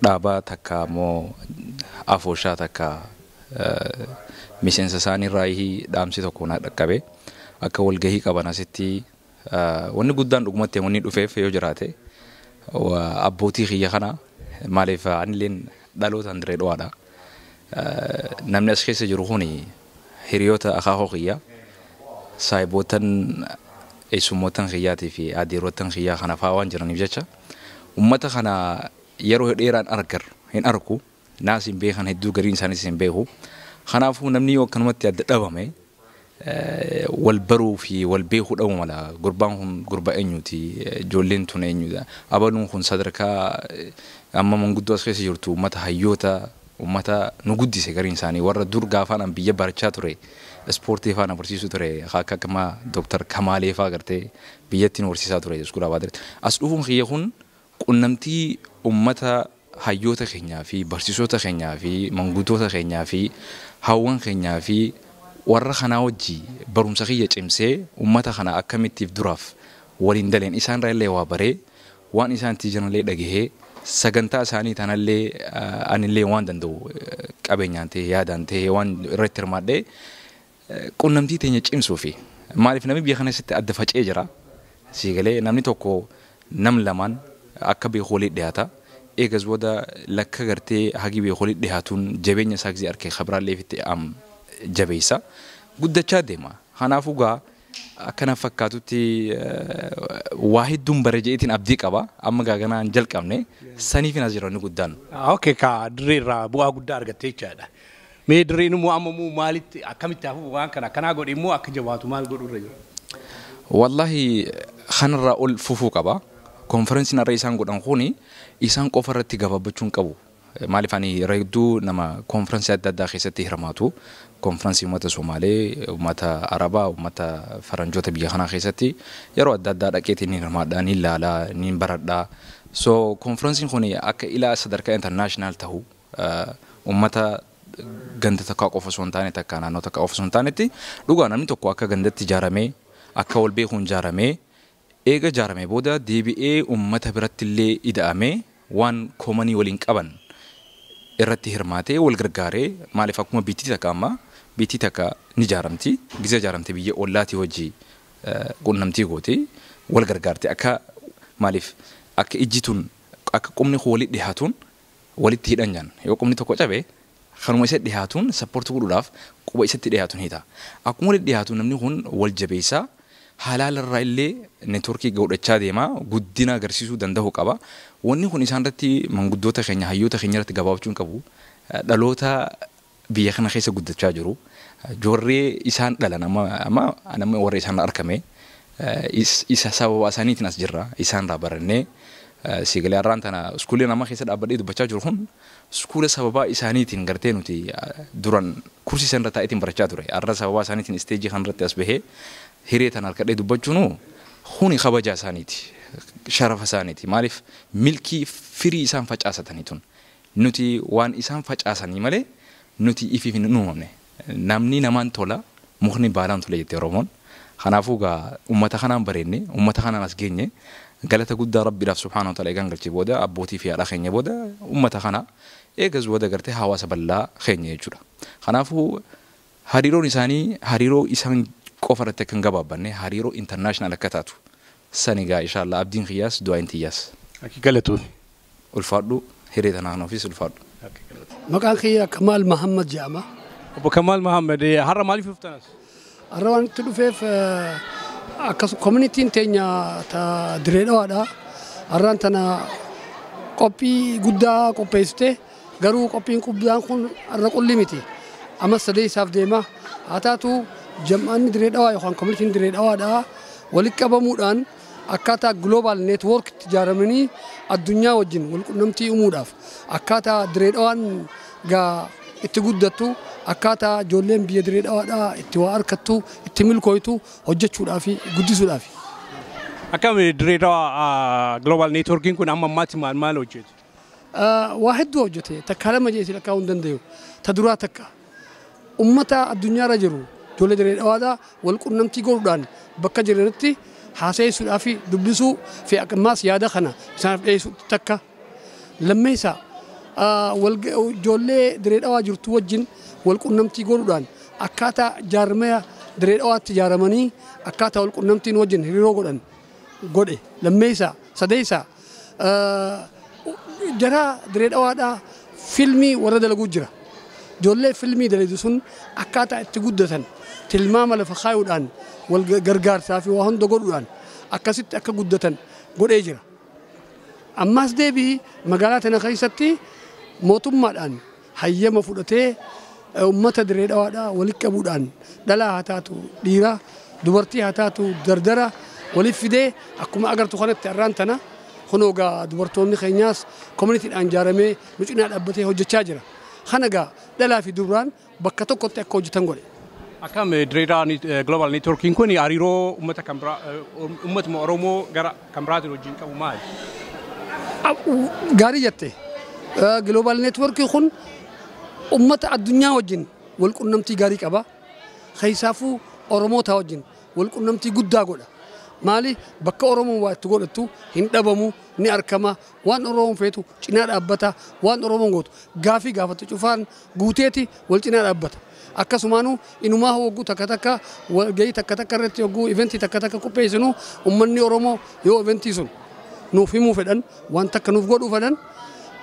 daba takka mo afosha takka miseensa isaanii raayi dhaamsi tokko na dhaqqabe akka walgahii qaban asitti wanni guddaan dhugumatti wanni dhufeef yoo jiraate abbootii kiyya kana maaliif anileen dhalootaan Dredawaadha namni as keessa jiru kuni hiriyoota akaakoo kiyya saayiboottan eessummoottan kiyyaatii fi adeerottan kiyyaa kana fa'aa waan jiraniif jecha ummata kana yeroo dheeraan hin argu naas hin beekan hedduu gariin isaaniis hin beeku kanaafuu namni yoo akkanumatti adda dhabame wal baruu fi wal beekuu dhabu mala gurbaan kun gurba eenyuti ijoolleen tun eenyudha abaluun kun sadarkaa amma manguddoo as keessa jirtu ummata hayyoota ummata nu guddise gariin isaanii warra dur gaafaan biyya barachaa ture ispoortii faana barsiisuu ture akka kama Dr. Kamalee faa gartee biyyatti nu barsiisaa ture iskuulaa baadire as dhufuun kiyya kun qunnamtii ummata hayyoota keenyaa fi barsiisota keenyaa fi manguddoota keenyaa fi hawwan keenyaa fi warra kanaa wajji barumsa kiyya cimsee ummata kana akkamittiif duraaf waliin daleen isaan irraa waa baree waan isaanitti jiranillee dhagahee sagantaa isaanii tanallee anillee waan danda'u qabeenyaan ta'e yaadaan ta'e waan irratti hirmaadhee qunnamtii teenya cimsuu fi maaliif namni biyya kana keessatti adda facee jira siigalee namni tokko nam lamaan akka beekoolii dhiyaata eegas booda lakka gartee hagi beekoolii dhiyaatuun jabeenya isaa gisee arkee khabraallee fitti jabeessa guddachaa deema kanaafuu gaa akkana fakkaatutti waa hedduun bareejeetiin abdii qaba amma gaaganaan jalqabne saniif hin asirranni guddaan. Okay ka dirreerraa bu'aa guddaa argattee jechaadha. Mee dirreen immoo amma maalitti akkamitti hafu waan kana akkanaa godhe immoo akka jabaatu maal godhurra jira? Wallahi kanarraa ol fufuu qaba. Konferensiin irra isaan godhan kuni isaan qofa irratti gabaabachuun qabu. Maaliif ani reegduu nama konferensii adda addaa keessatti hirmaatu konferensii uummata Somaalee uummata Arabaa uummata Faranjoota biyya kanaa keessatti yeroo adda addaa dhaqeetiin hirmaadhaa ni ilaalaa ni baradhaa so konferensiin kun akka ilaa sadarkaa international ta'u uummata ganda takka qofa osoo hin taane takka naannoo takka qofa osoo hin taanetti dhugaa namni tokko akka gandatti ijaaramee akka wal beekuun ijaaramee eega ijaaramee booda deebi'ee uummata biratti illee ida'amee waan koomanii waliin qaban irratti hirmaatee wal gargaaree maaliif akkuma biitii takka amma biitii takka ni ijaaramti gizee ijaaramte biyya ollaatii hojii qunnamtii gooti wal gargaarte akka maaliif akka ijjituun akka qubni walitti dhiyaatuun walitti hidhanjan yoo qubni tokko cabe kanuma isa dhiyaatuun sappoortii godhuudhaaf quba isatti dhiyaatuun hita akkuma walitti dhiyaatuun namni kun wal jabeessaa halaalarraa illee neetworkii godhachaa deema guddina agarsiisuu danda'u qaba wanni kun isaan irratti manguddoota keenya hayyoota keenya irratti gabaabachuun qabu dhaloota biyya kana keessa guddachaa jiru jorree isaan dhalan amma warra isaan arkame isa sababa isaaniitiin as jirra isaan irraa barannee siigalee arraan tana iskuulee nama keessa dhaabbadhee dubbachaa jiru kun iskuula sababa isaaniitiin gartee nuti duran kursii san irra taa'eetiin barachaa ture arra sababa isaaniitiin isteejii kan irratti as bahee hiree tan harkadhee dubbachuun huni kabaja isaaniiti sharafa isaaniiti maaliif milkii firii isaan facaasatanii tun nuti waan isaan facaasanii malee nuti ifiif hin uumamne namni namaan tola mukni baalaan tola jettee Oromoon kanaafuu gaa ummata kanaan bareenne ummata kanaan as geenye galata guddaa rabbiidhaaf subhaanahu wa ta'ala eegan galchee booda abbootii fi haadha keenya booda ummata kana eegas booda gartee hawaasa bal'aa keenya jechuudha kanaafuu hariiroon isaanii hariiroo isaan qofa irratti kan gabaabanne hariiroo international akka taatu sanigaa inshallah abdiin qiyyaas du'aan tiyyaas galatuun ulfaadhu hiree tanaan ofis ulfaadhu maqaan kiyya Kamal Muhammad jedhama obbo Kamal Muhammad har'a maaliif dhuftanas arrawaan itti dhufeef akkasuma communitiin teenya ta direedhawaadha arraan tana qophii guddaa qopheessite garuu qophiin guddaan kun arra qulli miti amma sadee isaaf deema haa taatu jam'aanni direedhawaa yookaan communitiin direedhawaadha walitti qabamuudhaan akkaataa global network itti ijaaramanii addunyaa wajjin walqunnamtii uumuudhaaf akkaataa direedhawaan gaa itti guddattu akkaataa ijoolleen biyya direedhawaadhaa itti waa harkattu itti milkooytu hojjechuudhaaf guddisuudhaaf. Akkam direedhawaa global networking kun amma ammaatti maal hojjete? Waa hedduu hojjete takka lama jeesii lakkaa'uu hin danda'u. Ta duraa takka ummata addunyaarra jiru ijoollee direedhawaadhaa walqunnamtii godhuudhaan bakka jiranitti haasa'isuudhaaf dubbisuu fi ammaas yaada kana isaaniif dhiyeessuu takka lammeessaa ijoollee direedhawaa jirtu wajjin walqunnamtii godhuudhaan akkaataa jaarmaya direedhawaatti ijaaramanii akkaataa walqunnamtiin wajjin hiriiroo godhe lammeessaa sadeessaa jara direedhawaadhaa filmii warra dalaguu jira ijoollee filmii dalagu sun akkaataa itti guddatan tilmaama lafa kaayuudhaan wal gargaarsaa fi waa hunda godhuudhaan akkasitti akka guddatan godhee jira. Ammaas deebii magaalaa tana keessatti mootummaadhaan hayyama fudhatee ummata direedhawaadhaa walitti qabuudhaan dhalaa haa taatu dhiiraa dubartii haa taatu dardara waliif fidee akkuma agartu kanatti arraan tana kunoo gaa dubartoonni keenyaas communityidhaan ijaaramee nu cinaa dhaabbatee hojjechaa jira. Kana gaa dhalaa fi dubraan bakka tokkotti akka hojjetan godhe. Akkam direedhawaa global networking kun hariiroo uummatuma Oromoo gara kan biraatiin wajjin qabu maali? Gaarii jette global networking kun ummata addunyaa wajjin walqunnamtii gaarii qaba. Keessaafuu Oromoota wajjin walqunnamtii guddaa godha. Maali bakka Oromoon waa itti godhattu hin dhabamu ni arkama waan Oromoon feetu cinaa dhaabbata waan Oromoon gootu gaafii gaafatu cufaan guuteeti wal cinaa dhaabbata. Akkasumaanuu inumaa hogguu takka walgahii takka irratti hogguu eventii takka qopheessinu ummanni Oromoo yoo eventii sun nuuf himuu fedhan waan takka nuuf godhuu fedhan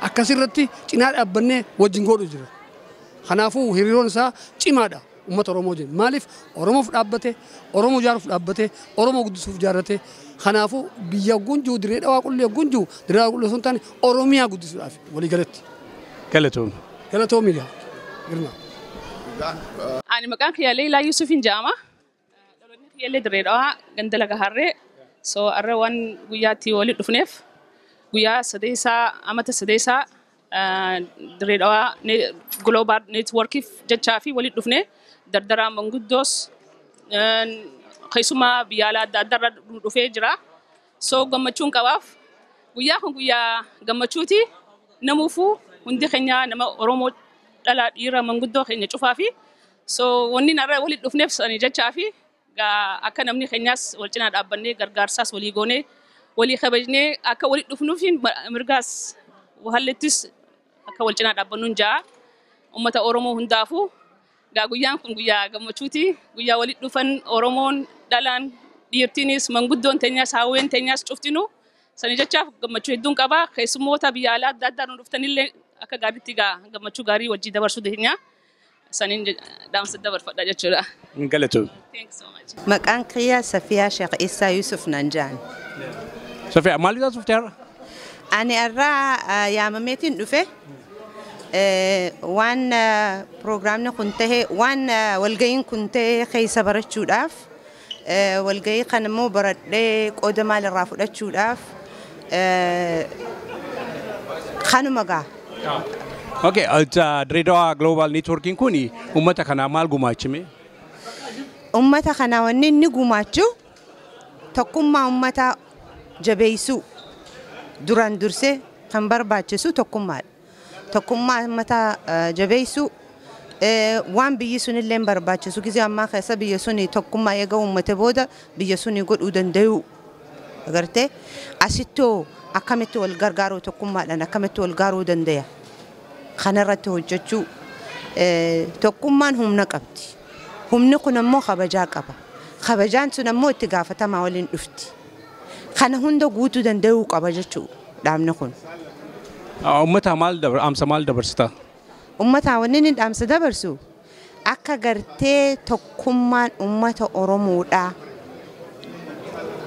akkasirratti cinaa dhaabbannee wajjin godhu jira. Kanaafuu hiriiroon isaa cimaadha ummata Oromoo wajjin. Maaliif Oromoof dhaabbate Oromoo ijaaruuf dhaabbate Oromoo guddisuuf ijaarrate kanaafuu biyya gunjuu direedhawaa qullee gunjuu direedhawaa qullee sun taane Oromiyaa guddisuudhaaf walii galatti. Galatoomi girma. Ani maqaan kiyyaalee Ilaa Yuusufin jedhama. Dhaloonni kiyyaalee direedhawaa ganda laga harree. So arra waan guyyaatti walitti dhufneef guyyaa sadeessaa amata sadeessaa direedhawaa global networkiif jechaa fi walitti dhufnee dardaraa manguddoos keessumaa biyya alaa adda addaarra dhufee jira. So gammachuun qabaaf guyyaa kun guyyaa gammachuuti namuufuu hundi keenya nama Oromoo dhalaa dhiira manguddoo keenya cufaa fi so wanni arra walitti dhufneef sanii jechaa fi akka namni keenyaas wal cinaa dhaabbannee gargaarsaas walii goonee walii kabajnee akka walitti dhufnuuf mirgaas wahallettis akka wal cinaa dhaabbannuun ja'a ummata Oromoo hundaafuu guyyaan kun guyyaa gammachuuti guyyaa walitti dhufan Oromoon dhalaan dhiirtiinis manguddoon teenyaas hawween teenyaas cuftinu sanii jechaaf gammachuu hedduun qaba keessummoota biyya alaa adda addaa nu dhuftanillee akka gaariitti gammachuu gaarii wajjii dabarsuu dandeenya. Saniin dhaamsa dabarfadha jechuudha. Galatoom. Maqaan kiyyaa Safiyaa Sheekh Isaa Yusuf Nanjaan. Safiyaa maal isaa dhufte har'a? Ani har'a yaamameetiin dhufe waan pirogiraamni kun ta'e waan walga'iin kun ta'e keessa barachuudhaaf walga'ii kan immoo baradhee qooda maalirraa fudhachuudhaaf kanuma gaa. Okay, direedhawaa global networking kun uummata kanaa maal gumaachime? Uummata kanaa wanni inni gumaachu tokkummaa uummataa jabeessuu duraan dursee kan barbaachisu tokkummaadha. Tokkummaa uummataa jabeessuu waan biyyi sunillee barbaachisu gisee ammaa keessa biyya suni tokkummaa eega uummate booda biyya suni godhuu danda'u. Agartee asittoo akkamitti wal gargaaruu tokkummaadhaan akkamitti wal gargaaruu danda'a. Kanarratti hojjechuu tokkummaan humna qabdi. Humni kun ammoo kabajaa qaba. Kabajaan sun ammoo itti gaafatamaa waliin dhufti. Kana hunda guutuu danda'uu qaba jechuudha dhaabni kun. Uummata maal dabarsita? Uummata wanni inni dhaamsa dabarsu akka gartee tokkummaan uummata Oromoodhaa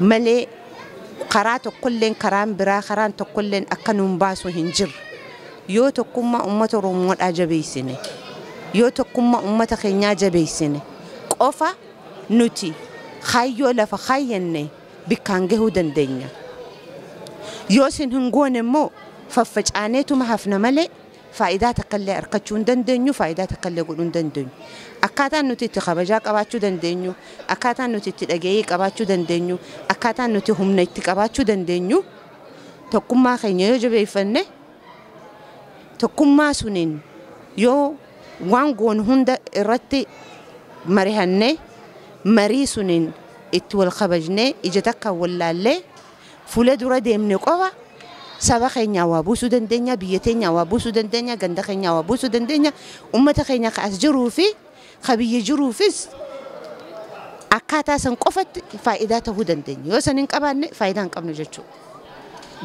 malee karaa tokkolleen karaan biraa karaan tokkolleen akka nuun baasu hin jirre yoo tokkummaa uummata Oromoodhaa jabeessine yoo tokkummaa uummata keenyaa jabeessine qofa nuti hayyoo lafa hayyanne bikkaan gahuu dandeenya yoo sin hin goone immoo faffacaaneetuma hafna malee faayidaa takkallee argachuu hin dandeenyu faayidaa takkallee godhuu hin dandeenyu akkaataan nuti itti kabajaa qabaachuu dandeenyu akkaataan nuti itti dhageeyii qabaachuu dandeenyu akkaataan nuti humna itti qabaachuu dandeenyu tokkummaa keenya yoo jabeeffanne tokkummaa suniin yoo waan goon hunda irratti marihanne marii suniin itti wal kabajne ija takka wallaallee fuula dura deemne qofa saba keenya waa buusuu dandeenya biyya teenya waa buusuu dandeenya ganda keenya waa buusuu dandeenya ummata keenya ka as jiruu fi ka biyya jiruufis akkaataa san qofatti faayidaa ta'uu dandeenya yoo san hin qabaanne faayidaa hin qabnu jechuudha.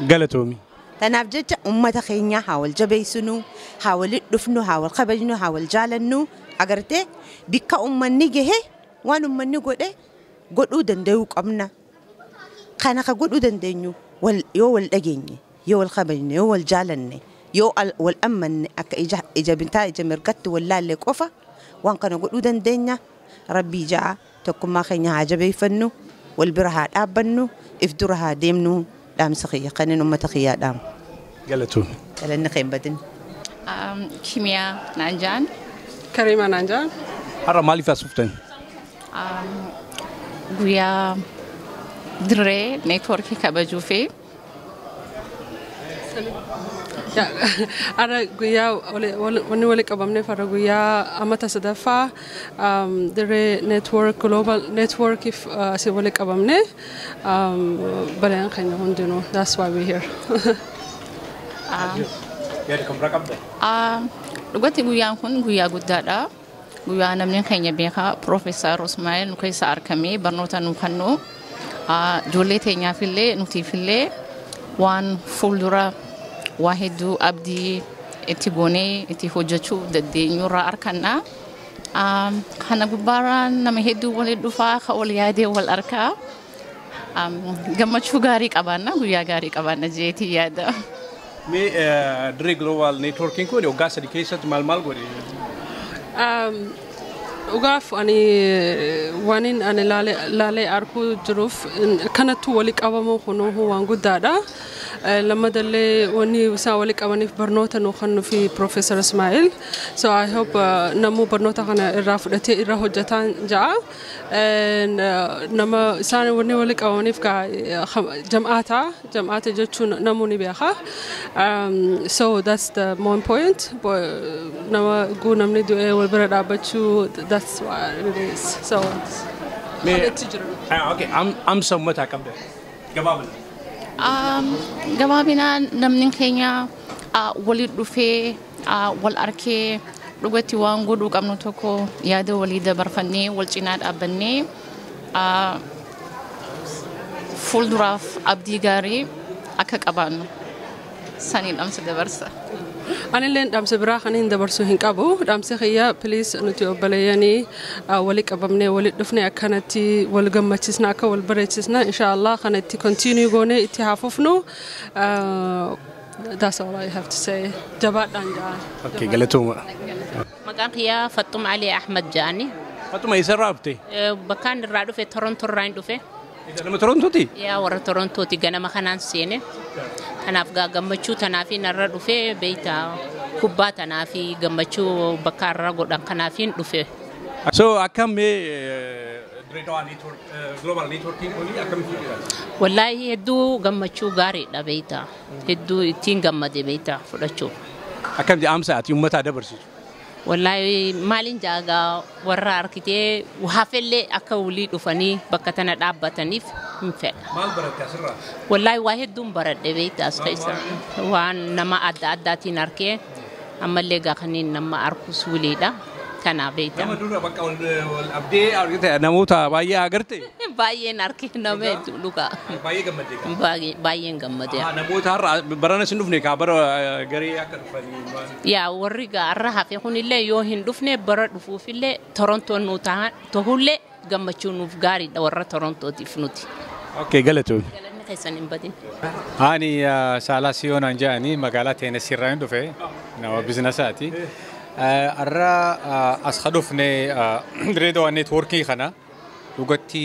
Galatoomi. Tanaaf jecha ummata keenya haa wal jabeessinu haa wal dhufnu haa wal kabajnu haa wal jaalannu agartee bikka ummanni gahe waan ummanni godhe godhuu danda'uu qabna. Kana ka godhuu dandeenyu yoo wal dhageenye yoo wal kabajne yoo wal jaalanne yoo wal ammanne akka ija bintaa ija mirgatti wallaalle qofa waan kana godhuu dandeenya. Rabbii ja'a tokkummaa keenya haa jabeeffannu wal bira haa dhaabbannu if dura haa deemnu dhaamsa kiyya kanneen ummata kiyyaa dhaamu. Galatoon. Galanni keen badin. Kimiyaa Naanjaan. Karima Naanjaan. Har'a maaliif as dhuftan? Guyyaa dirree neetwoorkii kabajuu fi ara guyyaa wanni wali qabamneef ara guyyaa amata sadaffaa dirree network global networkiif asii wali qabamne baleen keenya hundinuu that's why we here. Dhugatti guyyaan kun guyyaa guddaadha. Guyyaa namni keenya beekaa Profeesar Ismaa'eel nu keessa argamee barnoota nu kennu ijoollee teenyaafillee nutiifillee waan fuuldura waa hedduu abdii itti goonee itti hojjechuu dandeenyurraa arganna. Kana gubbaarraa nama hedduu waliin dhufaa ka ol yaadee wal argaa gammachuu gaarii qabaanna guyyaa gaarii qabaanna jeetii yaada. Mee dirree global networking kun waggaa sadii keessatti maal godhe? Ugaaf ani waanin ani laalee arguu jiruuf kanattu wali qabamu kunuu waan guddaadha. Lamadallee wanni isaan wali qabaniif barnoota nu kennu fi Profeesar Ismaa'eel. So I hope namuu barnoota kana irraa fudhatee irra hojjetaan ja'a. Nama isaan wanni wali qabaniif jam'aata jechuun namuu ni beeka. So that's the main point. Nama guu namni du'ee wal bira dhaabbachuu that's what it is. So okay, I'm somewhat akabda. Gabaabina. Gabaabinaan namni keenya walii dhufee wal arkee dhugatti waan godhuu qabnu tokko yaada walii dabarfannee wal cinaa dhaabbannee fuulduraaf abdii gaarii akka qabaannu saniin dhaamsa dabarsa. Anilleen dhaamsa biraa kan hin dabarsu hin qabu. Dhaamsa kiyya please nuti obboleeyyanii wali qabamnee wali dhufnee akkanatti wal gammachiisna akka wal bareechisna inshallah kanatti continue goonee itti haafufnu. That's all I have to say. Jabaadhaan jaa. Okay, galatooma. Maqaan kiyya Fatuma Ali Ahmed jaani. Fatuma eessarraa dhufte? Bakkaan irraa dhufe Toronto irraa dhufe. Nama Torontooti? Yaa warra Torontooti ganama kanaan seene. Kanaaf gammachuu tanaafi narra dhufe beeyta kubbaa tanaafi gammachuu bakka irra godhan kanaafiin dhufe. So akkam Dreddawa network global networking kuni akkam fudhata? Wallahi hedduu gammachuu gaariidha beeyta. Hedduu ittiin gammade beeyta fudhachuu. Akkam jaamsa ati ummata dabarsitu? Wallahi maalin jaaga warra arkitee hafelle akka wulii dhufanii bakka tana dhaabbataniif hin fedha. Maal baratte asirraa? Wallahi waa hedduun baradhe beeyta as keessa. Waan nama adda addaatiin arkee ammallee gaafaniin nama arkus wuliidha. kana beekta. Nama dura bakka wal abdee argite namoota baay'ee agarte. Baay'een arge nama dhugaa. Baay'ee gammadee. Baay'een gammadee. Namoota har'a barana sin dhufne kaa bara garee akka dhufanii. Yaa warri gaarra hafe kunillee yoo hin dhufne bara dhufuufillee Torontoon nu ta'ullee gammachuu nuuf gaariidha warra Torontootiif nuti. Okay, galatoon. Galanni keessan hin badin. Ani Saalaasiyoon anjaani magaalaa Teenesii irraa hin dhufe nama biizinasaati. Arra as dhufne Direedawaa neetwoorkii kana dhugatti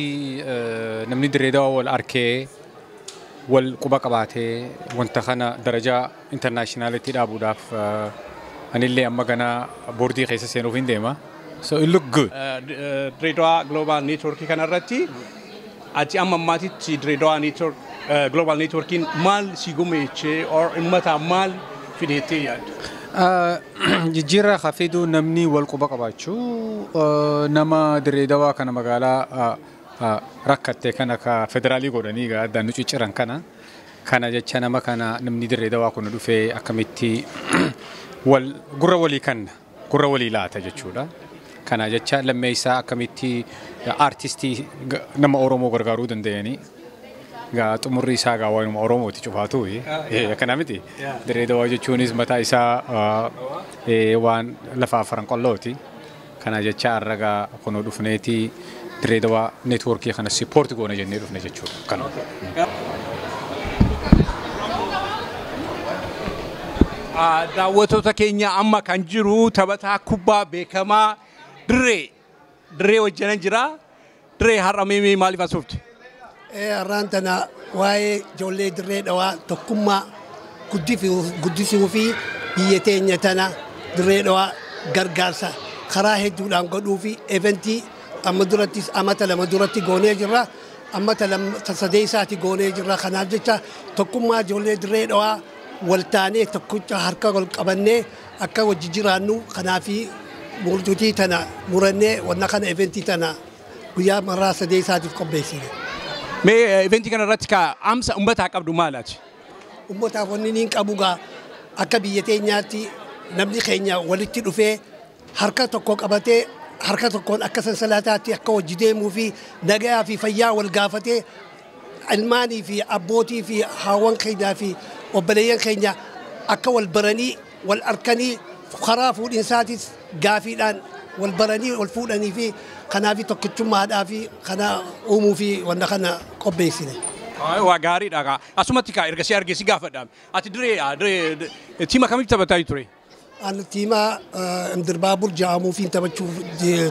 namni Direedawaa wal arkee wal quba qabaatee wanta kana darajaa intarnaashinaalitti dhaabuudhaaf anillee amma gana boordii keessa seenuuf hin deema. So it look good. Direedawaa Global Networkii kanarratti ati amma ammaatitti Direedawaa Network Global Networkiin maal si gumeechee or ummata maal fideettee yaaddu? Jijjiirraa hafiduu namni wal quba qabaachuu nama Direedawaa kana magaalaa rakkattee kana ka federaalii godhanii addaan nu cicciran kana jecha nama kana namni Direedawaa kun dhufee akkamitti wal gurra walii laata jechuudha. Kana jecha lammeessaa akkamitti artistii nama Oromoo gargaaruu danda'anii xumurri isaa waanuma Oromooti cufaatu akkana miti. Direedawaa jechuunis mataa isaa waan lafa afran qollooti. Kana jecha har'a kun dhufneeti Direedawaa neetwoorkii kana support goona jennee dhufne jechuudha. Daawwattoota keenya amma kan jiru taphataa kubbaa beekamaa Dirree wajjin jira. Dirree har'a mee maaliif as dhufte? Har'aan tana waa'ee ijoollee Direedawaa tokkummaa guddisuu fi biyya teenya tana Direedawaa gargaarsa karaa hedduudhaan godhuu fi eventii amma durattis amata lama duratti goonee jirra. Amata sadee isaati goonee jirra. Kanaaf jecha tokkummaa ijoollee Direedawaa waltaanee tokkicha harka wal qabannee akka wajji jiraannu kanaafi murtuutii tana murannee wanna kana eventii tana guyyaa marraa sadee isaatiif qopheessine. Mee eventii kana irratti ka amsa uummataa qabdu maalaati? Uummataaf wanni niin qabu gaa akka biyya teenyaatti namni keenya walitti dhufee harka tokko qabatee harka tokkoon akka sansalaataatti akka wajji deemuu fi nagaa fi fayyaa wal gaafatee ilmaanii fi abbootii fi haawwan keenyaa fi obboleeyyan keenya akka wal baranii wal arkanii karaa fuudhinsaatis gaafiidhaan wal baranii wal fuudhanii fi kanaafi tokkichummaadhaa fi kana uumuu fi wanna kana qopheessine. Waa gaariidha. Asumatti ergasii argeessi gaafadha. Ati Diree tiima kamitti taphataa ture? Ani tiima Imdirbaabur jedhamuu fi taphachuuf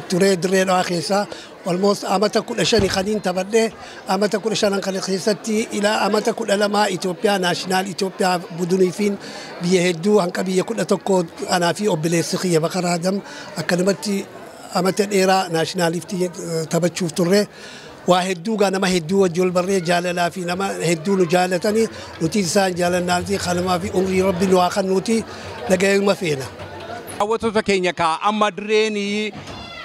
ture Direedawaa keessaa almost amata 15 kaniin taphadhee amata 15 kana keessatti ilaa amata 12 Itoophiyaa naashinaal Itoophiyaa budunii fi biyya hedduu hanqa biyya 11 anaa fi obboleessi kiyya Baqaraa Adam akkanumatti amata dheeraa naashinaaliif taphachuuf turre. Waa hedduu gaa nama hedduu wajji wal barree jaalalaa fi nama hedduu nu jaalatanii nuti isaan jaalannaa fi kanamaa fi umrii rabbi nu haa kennuuti dhaga'eema feena. Daawwattoota keenya kaa amma Dirreen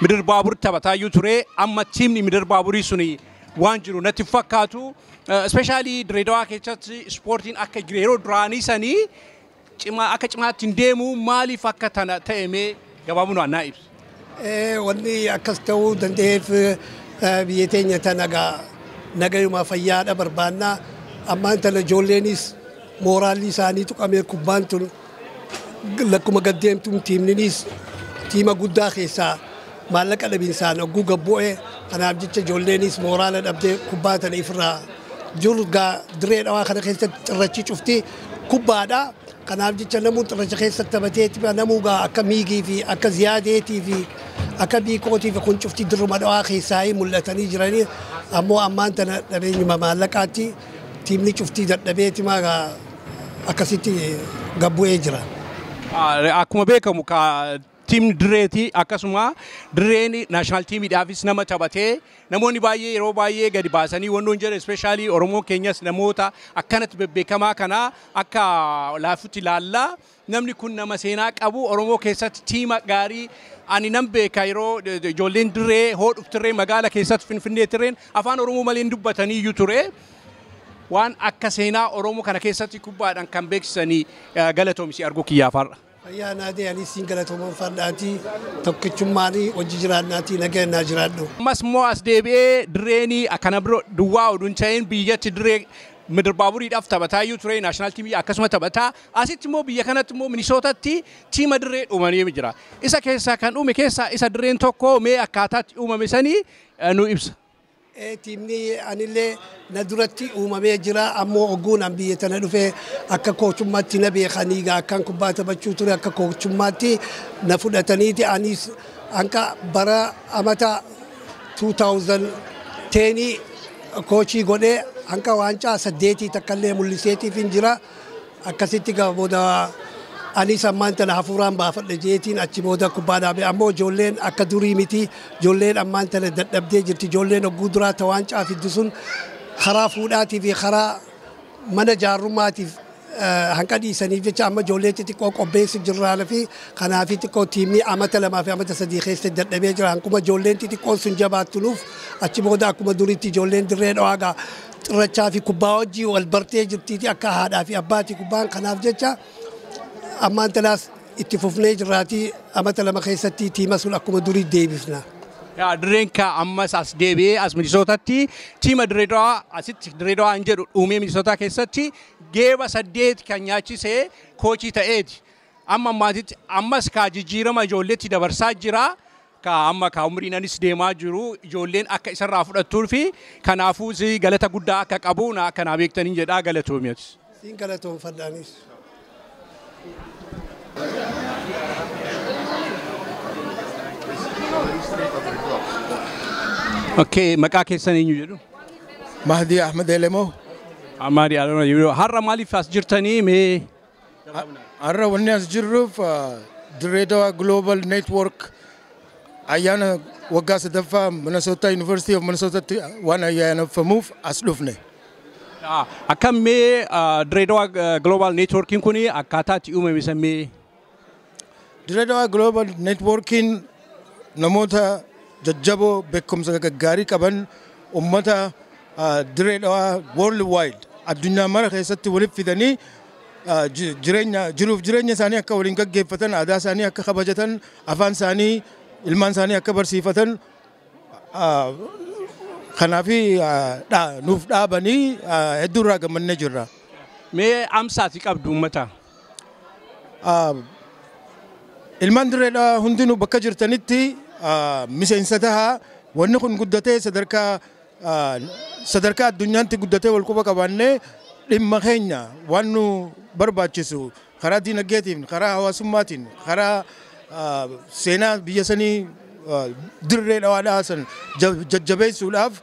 Imdirbaabur taphataayyuu ture amma tiimni Imdirbaaburii suni waan jiru natti fakkaatu especially Direedawaa keessatti ispoortiin akka yeroo duraanii sanii akka cimaatti hin deemu maaliif akka tana ta'e gabaabuma annaa ibsu. Wanni akkas ta'uu danda'eef biyya teenya tana nagayuma fayyaadha barbaannaa ammaan tana ijoolleenis mooraalli isaanii tuqamee kubbaan tun lakkuma gaddeemtuun tiimninis tiima guddaa keessaa maallaqa dhabiinsaan ogguu gabbu'ee kanaaf jecha ijoolleenis mooraala dhabdee kubbaa tana ifirraa jiru Direedawaa kana keessatti xirrachi cufti kubbaadha. Kanaaf jecha namuu xirracha keessatti taphateeti namuu akka miigii fi akka ziyaadeetii fi akka biikootii fi kun cufti dirruma dhawaa keessaa mul'atanii jiranii ammoo ammaan tana dhabeenyuma maallaqaatti tiimni cuftii dadhabeeti akkasitti gabbu'ee jira. Akkuma beekamu tiimni Direeti akkasuma Dirreen naashinaal tiimiidhaafis nama taphatee namoonni baay'ee yeroo baay'ee gadi baasanii wantoon jedhe especially Oromoo keenyas namoota akkanatti bebbeekamaa kana akka laafutti ilaallaa namni kun nama seenaa qabu Oromoo keessatti tiima gaarii ani nan beeka yeroo ijoolleen Dirree hodhuftirree magaala keessatti Finfinneetirreen afaan Oromoo malee dubbatanii iyyuu ture. Waan akka seenaa Oromoo kana keessatti kubbaadhaan kan beeksisanii galatoomi arguu kiyyaaf har'a. Fayyaa naadee ani siin galatoomuu fardaatii tokkichummaanii hojii jiraannaatii nageenyaa jiraadhu. Ammas immoo as deebi'ee dirreenii akkana biroo duwwaa oduun ta'een biyyatti dirree ምድር ባቡሪidhaaf taphataayyuu ture naashinaal tiimii akkasuma taphataa asitti immoo biyya kanatti immoo Minisootatti tiima dirree uumamee jira. Isa keessaa kan uume keessaa isa dirreen tokko mee akkaataatti uumame sanii nu ibsa. Tiimni anillee na duratti uumamee jira ammoo ogguun an biyya tana dhufee akka koochummaatti na beekanii akkan kubbaa taphachuu ture akka koochummaatti na fudhataniiti anis anka bara amata 2010 koochii godhee anka waancaa 8 takkallee mul'iseetiif hin jira akkasitti booda anis ammaan tana hafuuraan baafadhe jeetiin achi booda kubbaa dhaabee ammoo ijoolleen akka durii miti ijoolleen ammaan tana dadhabdee jirti ijoolleen ogguu duraa ta waancaa fiddu sun karaa fuudhaatii fi karaa mana jaarrummaatiif hanqa dhiisaniif jecha amma ijoollee xixiqqoo qopheessu jirraa fi kanaaf xiqqoo tiimni amata 2 fi amata 3 keessa dadhabee jira hankuma ijoolleen xixiqqoon sun jabaattunuuf achi booda akkuma duriitti ijoolleen dirree dhawaagaa xirrachaa fi kubbaa hojii wal bartee jirtiiti akka haadhaa fi abbaati kubbaan kanaaf jecha ammaan tanaas itti fufnee jirraatii amata 2 keessatti tiima sun akkuma durii deebifna. Dirreen ka ammas as deebi'ee as Minisootatti tiima Dirreedawaa asitti Dirreedawaa hin jedhu uumee Minisootaa keessatti geeba 8 kan nyaachisee koochii ta'eeti. Amma ammaatitti ammas ka jijjiirama ijoolleetti dabarsaa jira. Ka amma ka umriin anis deemaa jiru ijoolleen akka isarraa fudhattuu fi kanaafuu galata guddaa akka qabu na kanaa beektaniin jedhaa galatoomiyaati. Siin galatoomfadhaanis. Okay, maqaa keessan eenyu jedhu? Mahdi Ahmed Elemo. Mahdi Ahmed Elemo. Har'a maaliif as jirtanii mee? Har'a wanni as jirruuf Dirreedawaa Global Network ayyaana waggaa 3ffaa Minnesota University of Minnesotatti waan ayyaaneffamuuf as dhufne. Akkam mee Dirreedawaa Global Networking kuni akkaataa itti uumame sammee? Dirreedawaa Global Networking namoota jajjaboo beekumsa gaggaarii qaban ummata Dirreedawaa worldwide addunyaa mara keessatti walitti fidanii jiruuf jireenya isaanii akka waliin gaggeeffatan aadaa isaanii akka kabajatan afaan isaanii ilmaan isaanii akka barsiifatan kanaafi nuuf dhaabanii hedduu irraa gammannee jirra. Mee amsaati qabdu ummata? Ilmaan Dirreedawaa hundinuu bakka jirtanitti miseensa tahaa wanni kun guddatee sadarkaa addunyaatti guddatee wal quba qabaannee dhimma keenya waan nu barbaachisu karaa diinagdeetiin karaa hawaasummaatiin karaa seenaa biyya sanii Dirreedawaadhaa san jajjabeessuudhaaf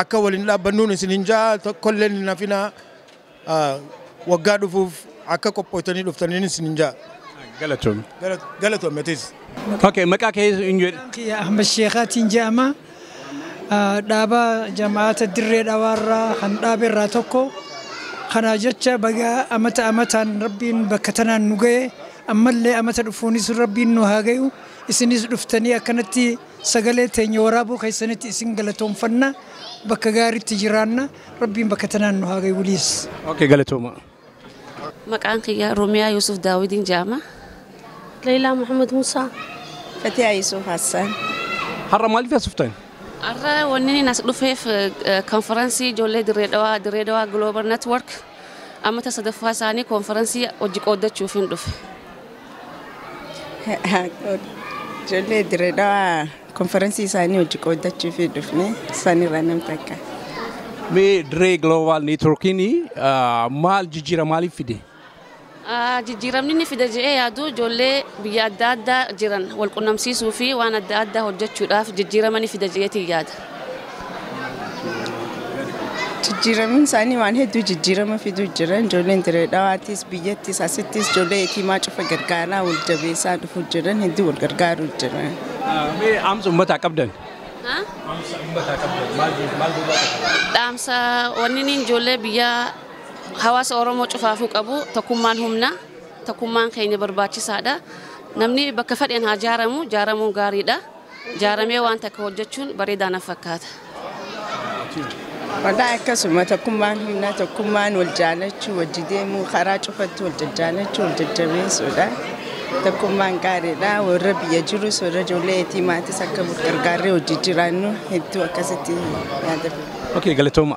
akka waliin dhaabbannuun isinin jaa tokkolleen hin hafinaa waggaa dhufuuf akka qophootanii dhuftaniin isinin jaa. Galatoom. Galatoom metis. Okay, maqaa kee eenyu jedhu? Ahmed Sheekhatiin jedhama. Dhaaba jamaata Dirreedawaarraa kan dhaaberraa tokko. Kana jecha bagaa amata amataan rabbiin bakka tanaan nu ga'e ammallee amata dhufuunis rabbiin nu haa ga'u isinis dhuftanii akkanatti sagalee teenya waraabuu keessanitti isin galatoomfanna bakka gaariitti jiraanna rabbiin bakka tanaan nu haa ga'u waliis. Okay, galatooma. Maqaan kiyya Roomiyaa Yusuf Daawudiin jedhama. Leilaa Muhammad Musaa. Fatiyaa Yusuf Hassan. Har'a maaliif as dhuftan? Har'a wanni as dhufeef konferansii ijoollee Dirreedawaa Global Network amata 3ffaa isaanii konferansii hojii qoodachuuf hin dhufe. Ijoollee Dirreedawaa konferansii isaanii hojii qoodachuuf hin dhufne sanirraa nam takka. Mee Dirree Global Networking maal jijjiira maaliif fide? Jijjiiramni inni fide jedhee yaadu ijoollee biyya adda addaa jiran wal qunnamsiisuu fi waan adda addaa hojjechuudhaaf jijjiirama ni fide jedheetiin yaada. Jijjiiramni isaanii waan hedduu jijjiirama fiduu jiran ijoolleen Dirreedawaatis biyyattis asittis ijoollee yatiimaa cufa gargaaraa wal jabeessaa dhufuu jiran hedduu wal gargaaruu jiran. Mee amsa uummataa qabdan? Dhaamsa wanni ijoollee biyya hawaasa Oromoo cufaafuu qabu tokkummaan humna tokkummaan keenya barbaachisaadha. Namni bakka fedhan haa jaaramu jaaramuun gaariidha. Jaaramee waan takka hojjechuun bareedaa na fakkaata. Wallahi akkasuma tokkummaan humna tokkummaan wal jaalachuu wajji deemuu karaa cufattu wal jaalachuu wal jajjabeessuudha. Tokkummaan gaariidha warra biyya jirus warra ijoollee yatiimaatis akka gargaarree hojii jiraannu hedduu akkasitti yaadatu. Okay, galatooma.